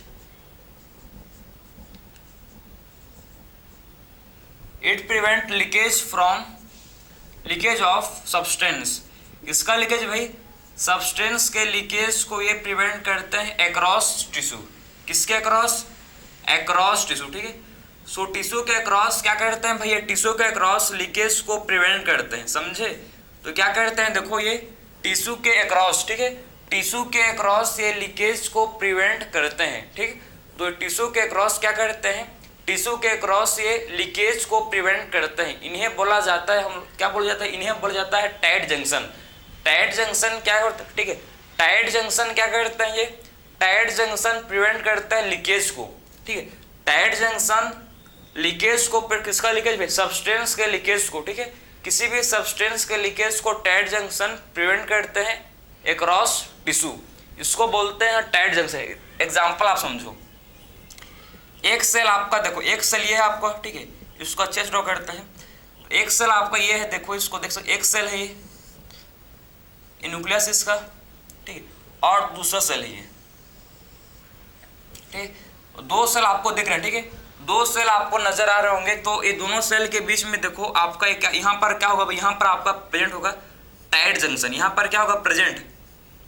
It prevent leakage from, leakage of substance. इसका लीकेज भाई, सब्सटेंस के लीकेज को ये प्रिवेंट करते हैं अक्रॉस टिश्यू। किसके अक्रॉस? अक्रॉस टिश्यू, ठीक है। सो टिश्यू के अक्रॉस क्या करते हैं भैया? टिश्यू के अक्रॉस लीकेज को प्रिवेंट करते हैं, समझे? तो क्या करते हैं? देखो, ये टिश्यू के अक्रॉस, ठीक है, टिश्यू के अक्रॉस ये लीकेज को प्रिवेंट करते हैं, ठीक। तो टिश्यू के अक्रॉस क्या करते हैं? टिश्यू के अक्रॉस ये लीकेज को प्रिवेंट करते हैं। इन्हें बोला जाता है, हम क्या बोला जाता है? इन्हें बोला जाता है टाइट जंक्शन। टाइट जंक्शन क्या करता है, ठीक है, टाइट जंक्शन क्या करते हैं? ये टाइट जंक्शन प्रिवेंट करता है लीकेज को, ठीक है। टाइट जंक्शन लीकेज को, किसका लीकेज भाई? सब्सटेंस के लीकेज को, ठीक है, किसी भी सब्सटेंस के लीकेज को टाइट जंक्शन प्रिवेंट करते हैं अक्रॉस टिश्यू, इसको बोलते हैं टाइट जंक्शन। एग्जाम्पल आप समझो, एक सेल आपका, देखो एक सेल ये है आपका, ठीक है, इसको अच्छे से ड्रॉ करते हैं। एक सेल आपका ये है, देखो इसको देख सकते, एक सेल है ये न्यूक्लियस इसका, ठीक, और दूसरा सेल है ये, ठीक। दो सेल आपको दिख रहे हैं, ठीक है, दो सेल आपको नजर आ रहे होंगे। तो ये दोनों सेल के बीच में देखो आपका क्या, यहाँ पर क्या होगा? यहाँ पर आपका प्रेजेंट होगा टाइट जंक्शन। यहाँ पर क्या होगा? प्रेजेंट।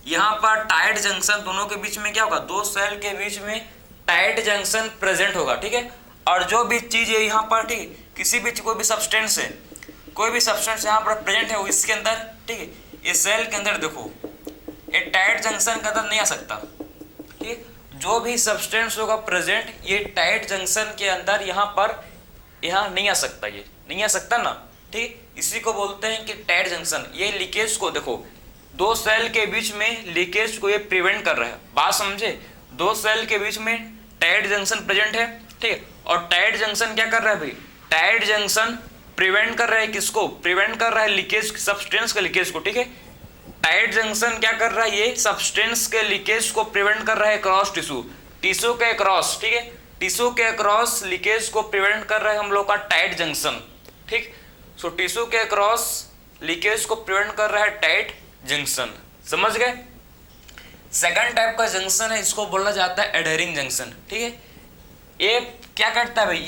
यहाँ पर टाइट जंक्शन, दोनों के बीच में क्या होगा? दो सेल के बीच में टाइट जंक्शन प्रेजेंट होगा, ठीक है। और जो भी चीज है यहाँ पर, ठीक है, किसी भी कोई भी सब्सटेंस है, कोई भी सब्सटेंस यहाँ पर प्रेजेंट है वो इसके अंदर, ठीक है, ये सेल के अंदर देखो ये टाइट जंक्शन के अंदर नहीं आ सकता। ठीक, जो भी सब्सटेंस होगा प्रेजेंट ये टाइट जंक्शन के अंदर यहाँ नहीं आ सकता, ये नहीं आ सकता ना। ठीक, इसी को बोलते हैं कि टाइट जंक्शन। ये लीकेज को देखो, दो सेल के बीच में लीकेज को ये प्रिवेंट कर रहा है। बात समझे, दो सेल के बीच में टाइट जंक्शन प्रेजेंट है। ठीक, और टाइट जंक्शन क्या कर रहा है भाई, टाइट जंक्शन प्रिवेंट कर रहा है किसको, प्रिवेंट कर रहा है लीकेज, सब्सटेंस के लीकेज को। ठीक है, टाइट जंक्शन क्या कर रहा है, ये सब्सटेंस के लीकेज को प्रिवेंट कर रहा है क्रॉस टिश्यू के क्रॉस। ठीक है, टिश्यू के क्रॉस लीकेज को प्रिवेंट कर रहा है हम लोग का टाइट जंक्शन। ठीक, सो टिश्यू के क्रॉस लीकेज को प्रिवेंट कर रहा है टाइट जंक्शन। समझ गए। सेकंड टाइप का जंक्शन है, इसको बोला जाता है एडहरिंग जंक्शन। ठीक है, ये क्या करता है भाई,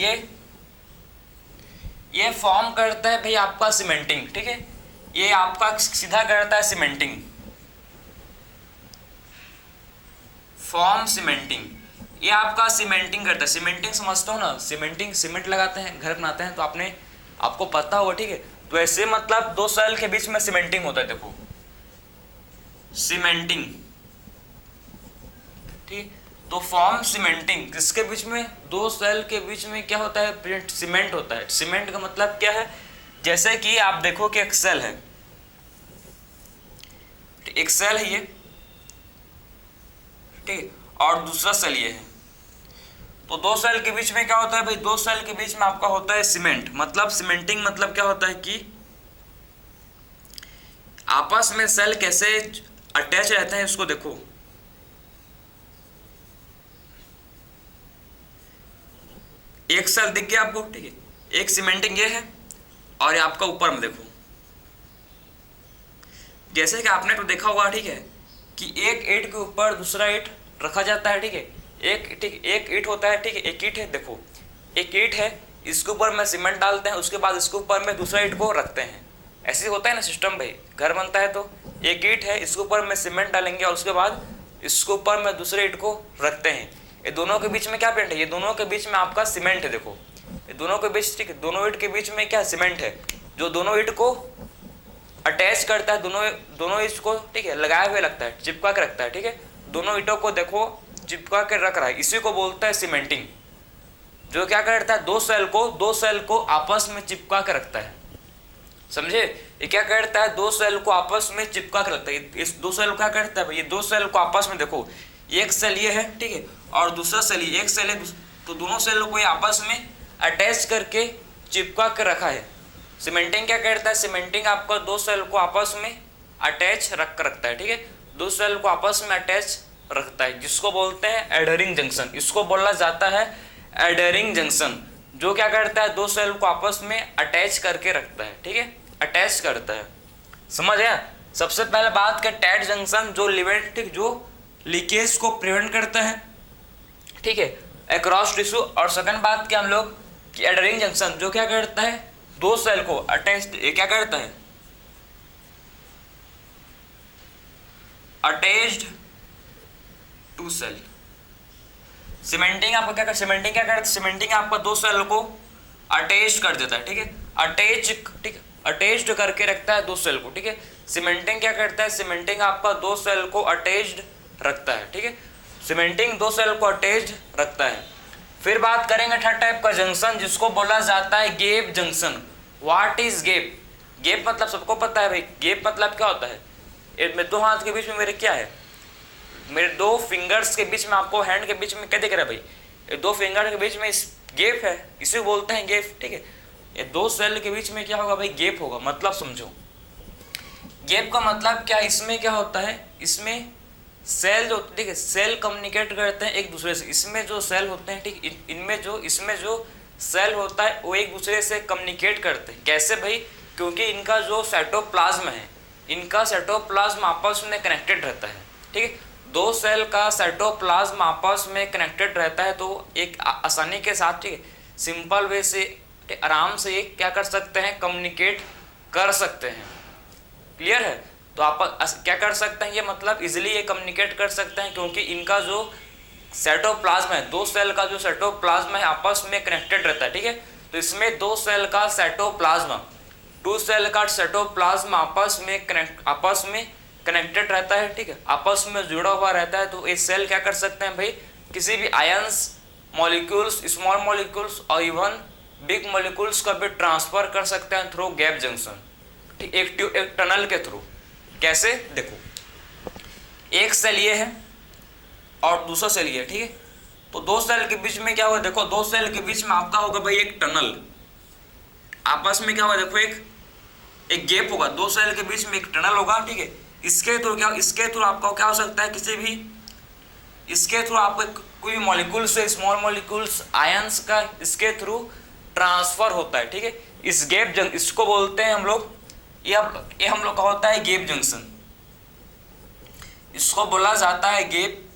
ये फॉर्म करता है भाई आपका सीमेंटिंग। ठीक है, ये आपका सीधा करता है सीमेंटिंग, फॉर्म सीमेंटिंग, ये आपका सीमेंटिंग करता है। सीमेंटिंग समझते हो ना, सीमेंटिंग सीमेंट लगाते हैं, घर बनाते हैं, तो आपको पता होगा। ठीक है, तो ऐसे मतलब दो सेल के बीच में सीमेंटिंग होता है। देखो सीमेंटिंग, ठीक, तो फॉर्म सीमेंटिंग किसके बीच में, दो सेल के बीच में क्या होता है, सीमेंट होता है। सीमेंट का मतलब क्या है, जैसे कि आप देखो कि एक सेल है, एक सेल है ये, ठीक, और दूसरा सेल ये है। तो दो सेल के बीच में क्या होता है भाई, दो सेल के बीच में आपका होता है सीमेंट। मतलब सीमेंटिंग मतलब क्या होता है कि आपस में सेल कैसे अटैच रहते हैं, इसको देखो। एक सेल दिख गया आपको, ठीक है, एक सीमेंटिंग ये है और ये आपका ऊपर में देखो, जैसे कि आपने तो देखा होगा, ठीक है, कि एक ईंट के ऊपर दूसरा ईंट रखा जाता है। ठीक है, एक ईंट होता है, ठीक है, एक ईंट है, देखो एक ईंट है, इसके ऊपर में सीमेंट डालते हैं, उसके बाद इसके ऊपर में दूसरा ईंट को रखते हैं। ऐसे होता है ना सिस्टम भाई, घर बनता है तो एक ईंट है, इसके ऊपर में सीमेंट डालेंगे और उसके बाद इसके ऊपर में दूसरे ईंट को रखते हैं। ये दोनों के बीच में क्या पेंट है, ये दोनों के बीच में आपका सीमेंट है। देखो ये दोनों के बीच, ठीक है, दोनों ईंट के बीच में क्या सीमेंट है, जो दोनों ईंट को अटैच करता है, दोनों ईंट को, ठीक है, लगाए हुए लगता है, चिपका के रखता है। ठीक है, दोनों ईंटों को देखो चिपका के रख रहा है, इसी को बोलता है सीमेंटिंग। जो क्या करता है, दो सेल को आपस में चिपका के रखता है। समझे, ये क्या करता है, दो सेल को आपस में चिपका के रखता है। इस दो सेल को क्या करता है भाई, ये दो सेल को आपस में देखो, एक सेल ये है, ठीक है, और दूसरा सेल ये, एक सेल है, तो दोनों सेल को आपस में अटैच करके चिपका के रखा है। सीमेंटिंग क्या करता है, सीमेंटिंग आपका दो सेल को आपस में अटैच रखता है। ठीक है, दो सेल को आपस में अटैच रखता है, जिसको बोलते हैं एडहरिंग जंक्शन। इसको बोला जाता है एडहरिंग जंक्शन, जो क्या करता है, दो सेल को आपस में अटैच करके रखता है। ठीक है, अटैच करता है। समझ आया। सबसे पहले बात कर टाइट जंक्शन, जो लिवेंटिक, जो लीकेज को प्रिवेंट करता है, ठीक है, अक्रॉस टिश्यू। और सेकंड बात क्या हम लोग कि एडहरिंग जंक्शन, जो क्या करता है, दो सेल को अटैच, क्या करता है, अटैच्ड टू सेल। सीमेंटिंग आपका क्या कर, सीमेंटिंग क्या करता है, सीमेंटिंग आपका दो सेल को अटैच कर देता है। ठीक है, अटैच्ड करके रखता है दो सेल को। ठीक है, सीमेंटिंग क्या करता है, सीमेंटिंग आपका दो सेल को अटैच्ड रखता है। ठीक है, सीमेंटिंग दो सेल को अटैच्ड रखता है। फिर बात करेंगे थर्ड टाइप का जंक्शन, जिसको बोला जाता है gap junction. What is gap, gap मतलब सबको पता है भाई, गैप मतलब क्या होता है, मेरे दो हाथ के बीच में मेरे क्या है, मेरे दो फिंगर्स के बीच में, आपको हैंड के बीच में क्या दिख रहा है भाई, ये दो फिंगर के बीच में इस गैप है, इसे बोलते हैं गैप। ठीक है, ये दो सेल के बीच में क्या होगा भाई, गैप होगा। मतलब समझो, गैप का मतलब क्या, इसमें क्या होता है, इसमें सेल जो, ठीक है, सेल कम्युनिकेट करते हैं एक दूसरे से। इसमें जो सेल होते हैं, ठीक, इसमें जो सेल होता है वो एक दूसरे से कम्युनिकेट करते हैं। कैसे भाई, क्योंकि इनका जो साइटोप्लाज्म है, इनका साइटोप्लाज्म आपस में कनेक्टेड रहता है। ठीक है, दो सेल का साइटोप्लाज्म आपस में कनेक्टेड रहता है, तो एक आसानी के साथ, ठीक है, सिंपल वे से, आराम से ये क्या कर सकते हैं, कम्युनिकेट कर सकते हैं। क्लियर है। तो आप क्या कर सकते हैं, ये मतलब इजीली ये कम्युनिकेट कर सकते हैं, क्योंकि इनका जो साइटोप्लाज्म है, दो सेल का जो साइटोप्लाज्म है आपस में कनेक्टेड रहता है। ठीक है, तो इसमें दो सेल का साइटोप्लाज्म, टू सेल का साइटोप्लाज्म आपस में कनेक्टेड रहता है, ठीक है, आपस में जुड़ा हुआ रहता है, तो ये सेल क्या कर सकते हैं भाई, किसी भी आयंस, मॉलिक्यूल्स, स्मॉल मॉलिक्यूल्स और इवन बिग मॉलिक्यूल्स का भी ट्रांसफर कर सकते हैं थ्रू गैप जंक्शन, ठीक, एक टनल के थ्रू। कैसे, देखो एक सेल ये है और दूसरा सेल ये है, ठीक है, तो दो सेल के बीच में क्या होगा, देखो दो सेल के बीच में आपका होगा भाई एक टनल, आपस में क्या होगा, देखो एक गैप होगा, दो सेल के बीच में एक टनल होगा, ठीक है, इसके थ्रू आपका क्या हो सकता है, किसी भी इसके थ्रू आपको कोई मॉलिक्यूल से, स्मॉल मॉलिक्यूल्स, आयंस का इसके थ्रू ट्रांसफर होता है, ठीक है, इस गैप इसको बोलते हैं हम लोग, ये हम लोग का होता है गैप जंक्शन, इसको बोला जाता है गैप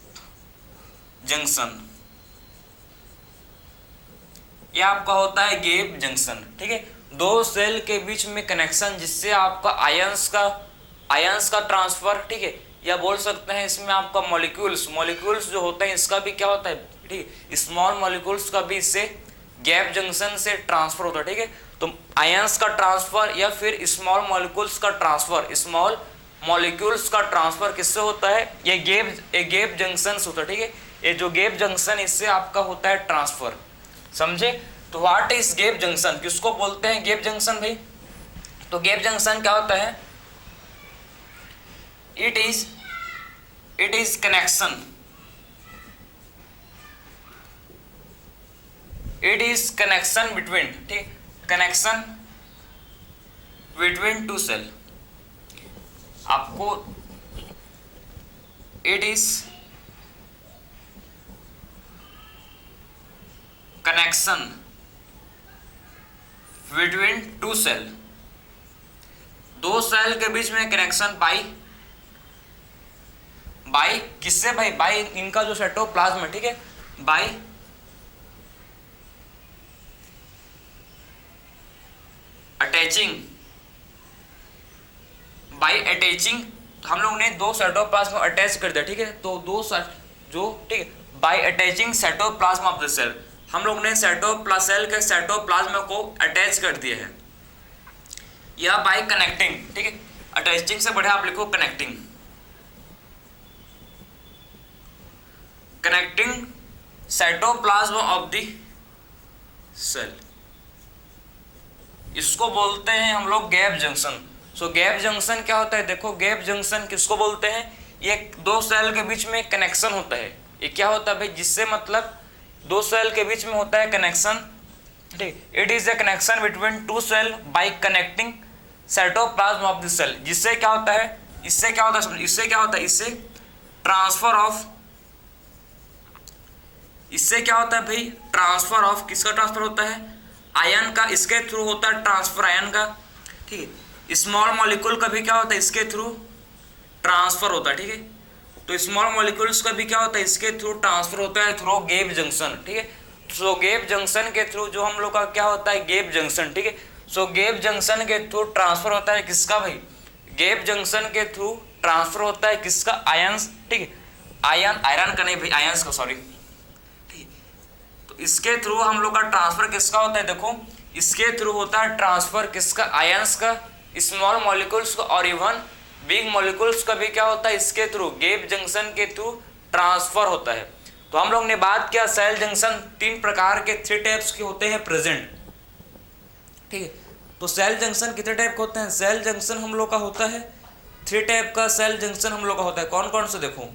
जंक्शन, ये आपका होता है गैप जंक्शन, ठीक है, दो सेल के बीच में कनेक्शन जिससे आपका आयंस का ट्रांसफर, ठीक है, या बोल सकते हैं इसमें आपका मॉलिक्यूल्स जो होते हैं इसका भी क्या होता है, ठीक है, स्मॉल मॉलिक्यूल्स का भी इससे गैप जंक्शन से ट्रांसफर होता है, ठीक है, तो आयंस का ट्रांसफर या फिर स्मॉल मॉलिक्यूल्स का ट्रांसफर किससे होता है, ये गैप जंक्शन होता है, ठीक है, ये जो गैप जंक्शन इससे आपका होता है ट्रांसफर, समझे। तो व्हाट इज गैप जंक्शन, किसको बोलते हैं गैप जंक्शन भाई, तो गैप जंक्शन क्या होता है, it is connection, it is connection between, ठीक, कनेक्शन बिटवीन टू सेल, आपको it is connection between two cell, दो सेल के बीच में कनेक्शन बाई किससे भाई, बाई इनका जो साइटोप्लाज्म है, ठीक है, बाई अटैचिंग, हम लोग ने दो साइटोप्लाज्म अटैच कर दिया, ठीक है, तो ठीक है, by attaching cytoplasm of the cell, हम लोग ने सेल के साइटोप्लाज्म को अटैच कर दिए हैं, या बाई कनेक्टिंग, ठीक है, अटैचिंग से बढ़िया आप लिखो connecting cytoplasm of the cell, इसको बोलते हैं हम लोग gap junction. So gap junction क्या होता है, देखो गैप जंक्शन किसको बोलते हैं, ये दो सेल के बीच में कनेक्शन होता है, ये क्या होता है भाई, जिससे मतलब दो सेल के बीच में होता है कनेक्शन, ठीक, it is a connection between two cell by connecting cytoplasm of the cell, जिससे क्या होता है, इससे क्या होता है, इससे क्या होता है, इससे क्या होता है भाई, ट्रांसफर ऑफ, किसका ट्रांसफर होता है, आयन का, इसके थ्रू होता है ट्रांसफर आयन का, ठीक है, स्मॉल मॉलिक्यूल का भी क्या होता है, इसके थ्रू ट्रांसफर होता है, ठीक है, तो स्मॉल मॉलिक्यूल्स का भी क्या होता है, इसके थ्रू ट्रांसफर होता है थ्रू गैप जंक्शन, ठीक है, सो गैप जंक्शन के थ्रू जो हम लोग का क्या होता है, गैप जंक्शन, ठीक है, सो गैप जंक्शन के थ्रू ट्रांसफर होता है किसका भाई, गैप जंक्शन के थ्रू ट्रांसफर होता है किसका, आयंस, ठीक है, आयरन का नहीं भाई, आयंस का, सॉरी, इसके थ्रू हम लोग का ट्रांसफर किसका होता है, देखो इसके थ्रू होता है ट्रांसफर किसका, आयंस का, स्मॉल मॉलिक्यूल्स का और इवन बिग मॉलिक्यूल्स का भी क्या होता है, इसके थ्रू गैप जंक्शन के थ्रू ट्रांसफर होता है। तो हम लोग ने बात किया सेल जंक्शन तीन प्रकार के, 3 टाइप्स के होते हैं प्रेजेंट, ठीक है, तो सेल जंक्शन कितने टाइप के होते हैं, सेल जंक्शन हम लोग का होता है 3 टाइप का, सेल जंक्शन हम लोग का होता है, कौन कौन से, देखो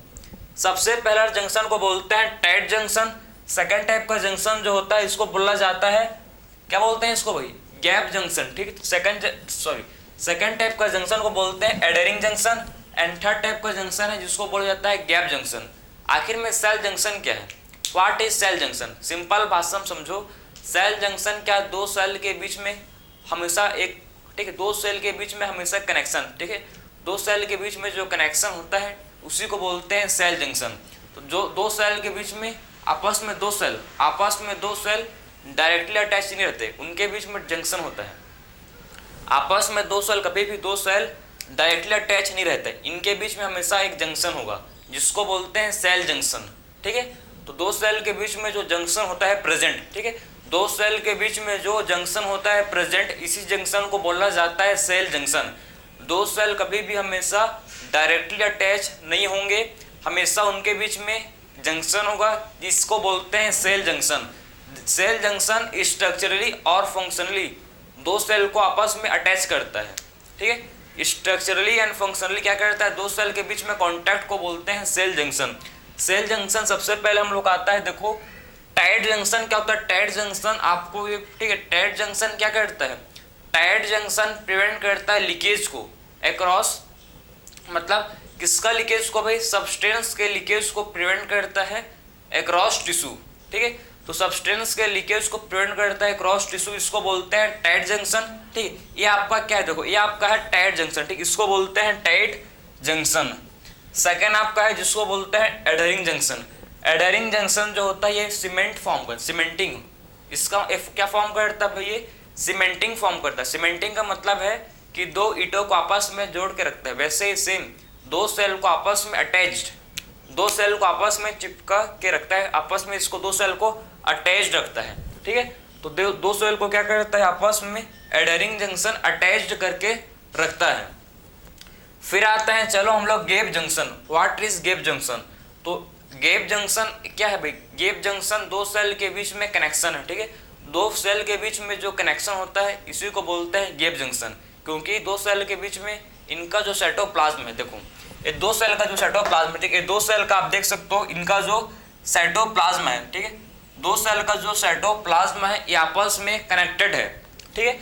सबसे पहला जंक्शन को बोलते हैं टाइट जंक्शन, सेकेंड टाइप का जंक्शन जो होता है इसको बोला जाता है, क्या बोलते हैं इसको भाई, गैप जंक्शन, ठीक है, सेकेंड टाइप का जंक्शन को बोलते हैं एडरिंग जंक्शन, एंड थर्ड टाइप का जंक्शन है जिसको बोला जाता है गैप जंक्शन। आखिर में सेल जंक्शन क्या है, what is cell junction, simple भाषा में समझो, सेल जंक्शन क्या, दो सेल के बीच में हमेशा एक, ठीक है, दो सेल के बीच में हमेशा कनेक्शन, ठीक है, दो सेल के बीच में जो कनेक्शन होता है उसी को बोलते हैं सेल जंक्शन। तो जो दो सेल के बीच में आपस में दो सेल डायरेक्टली अटैच नहीं रहते, उनके बीच में जंक्शन होता है, आपस में दो सेल कभी भी दो सेल डायरेक्टली अटैच नहीं रहते, इनके बीच में हमेशा एक जंक्शन होगा जिसको बोलते हैं सेल जंक्शन, ठीक है। तो दो सेल के बीच में जो जंक्शन होता है प्रेजेंट, ठीक है, दो सेल के बीच में जो जंक्शन होता है प्रेजेंट, इसी जंक्शन को बोला जाता है सेल जंक्शन। दो सेल कभी भी हमेशा डायरेक्टली अटैच नहीं होंगे, हमेशा उनके बीच में जंक्शन होगा, जिसको बोलते हैं cell junction. Cell junction structurally और फंक्शनली दो सेल को आपस में अटैच करता है, ठीक है। स्ट्रक्चरली एंड फंक्शनली क्या करता है, दो सेल के बीच में कॉन्टैक्ट को बोलते हैं सेल जंक्शन। सेल जंक्शन सबसे पहले हम लोग आता है, देखो टाइट जंक्शन क्या होता है। टाइट जंक्शन आपको ये, ठीक है, टाइट जंक्शन क्या करता है, टाइट जंक्शन प्रिवेंट करता है लीकेज को अक्रॉस, मतलब किसका लीकेज को भाई, सब्सटेंस के लीकेज को प्रिवेंट करता है अक्रॉस टिश्यू, ठीक है। तो सब्सटेंस के लीकेज को प्रिवेंट करता है क्रॉस टिश्यू, इसको बोलते हैं टाइट जंक्शन, ठीक। ये आपका क्या है, देखो ये आपका है टाइट जंक्शन, ठीक, इसको बोलते हैं टाइट जंक्शन। सेकेंड आपका है जिसको बोलते हैं एडहरिंग जंक्शन। एडहरिंग जंक्शन जो होता है ये सीमेंट फॉर्म करता है, सीमेंटिंग, इसका क्या फॉर्म करता है भाई, ये सीमेंटिंग फॉर्म करता है। सीमेंटिंग का मतलब है कि दो ईंटों को आपस में जोड़ के रखता है, वैसे ही सेम दो सेल को आपस में अटैच्ड, दो सेल को आपस में चिपका के रखता है, आपस में इसको दो सेल को अटैच्ड रखता है, ठीक है। तो दो सेल को क्या करता है, आपस में एडहरिंग जंक्शन अटैच्ड करके रखता है। फिर आता है चलो हम लोग gap junction. What is gap junction, तो गैप जंक्शन क्या है भाई, गैप जंक्शन दो सेल के बीच में कनेक्शन है, ठीक है। दो सेल के बीच में जो कनेक्शन होता है इसी को बोलते हैं गैप जंक्शन, क्योंकि दो सेल के बीच में इनका जो साइटोप्लाज्म है, देखो ये दो सेल का जो साइटोप्लाज्म है, ठीक है, दो सेल का आप देख सकते हो इनका जो साइटोप्लाज्म है, ठीक है, दो सेल का जो साइटोप्लाज्म है ये आपस में कनेक्टेड है, ठीक है।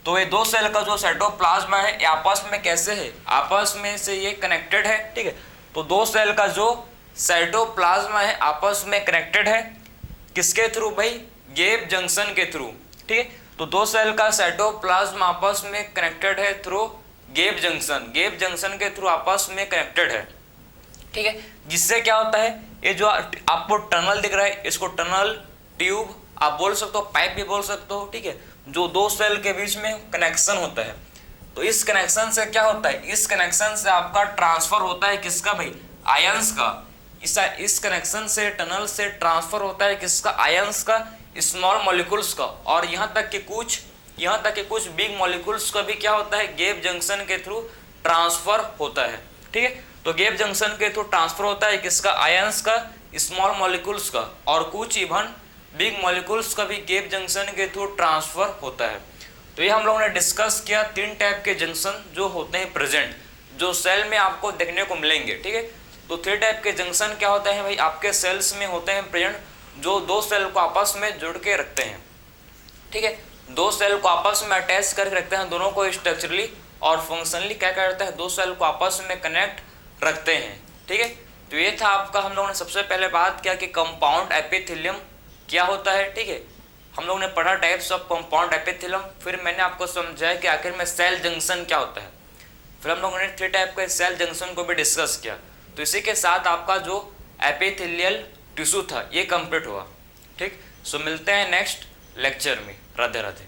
तो ये दो सेल का जो साइटोप्लाज्म है ये आपस में कैसे है, आपस में से ये कनेक्टेड है, ठीक है। तो दो सेल का जो साइटोप्लाज्म है आपस में कनेक्टेड है, किसके थ्रू भाई, गैप जंक्शन के थ्रू, ठीक है। तो दो सेल का साइटोप्लाज्म आपस में कनेक्टेड है through gap junction, gap junction के थ्रू आपस में कनेक्टेड है, ठीक है। जिससे क्या होता है, ये जो आपको टनल दिख रहा है इसको टनल, ट्यूब आप बोल सकते हो, पाइप भी बोल सकते हो, ठीक है, जो दो सेल के बीच में कनेक्शन होता है। तो इस कनेक्शन से क्या होता है, इस कनेक्शन से आपका ट्रांसफर होता है किसका भाई, आयंस का। इस कनेक्शन से टनल से ट्रांसफर होता है किसका, आयंस का, स्मॉल मॉलिक्यूल्स का, और यहाँ तक कि कुछ बिग मॉलिक्यूल्स का भी क्या होता है, गैप जंक्शन के थ्रू ट्रांसफर होता है, ठीक है। तो गैप जंक्शन के थ्रू ट्रांसफर होता है किसका, आयंस का, स्मॉल मॉलिक्यूल्स का, और कुछ इवन बिग मॉलिक्यूल्स का भी गैप जंक्शन के थ्रू ट्रांसफर होता है। तो ये हम लोगों ने डिस्कस किया तीन टाइप के जंक्शन जो होते हैं प्रेजेंट, जो सेल में आपको देखने को मिलेंगे, ठीक है। तो थ्री टाइप के जंक्शन क्या होते हैं भाई, आपके सेल्स में होते हैं प्रेजेंट, जो दो सेल को आपस में जोड़ के रखते हैं, ठीक है, दो सेल को आपस में अटैच करके रखते हैं, दोनों को स्ट्रक्चरली और फंक्शनली क्या करते हैं, दो सेल को आपस में कनेक्ट रखते हैं, ठीक है। तो ये था आपका, हम लोगों ने सबसे पहले बात किया कि कंपाउंड एपिथेलियम क्या होता है, ठीक है। हम लोगों ने पढ़ा टाइप्स ऑफ कंपाउंड एपिथेलियम, फिर मैंने आपको समझाया कि आखिर में सेल जंक्शन क्या होता है, फिर हम लोगों ने थ्री टाइप के सेल जंक्शन को भी डिस्कस किया। तो इसी के साथ आपका जो एपिथेलियल टिश्यू था ये कंप्लीट हुआ, ठीक। सो मिलते हैं नेक्स्ट लेक्चर में, राधे राधे।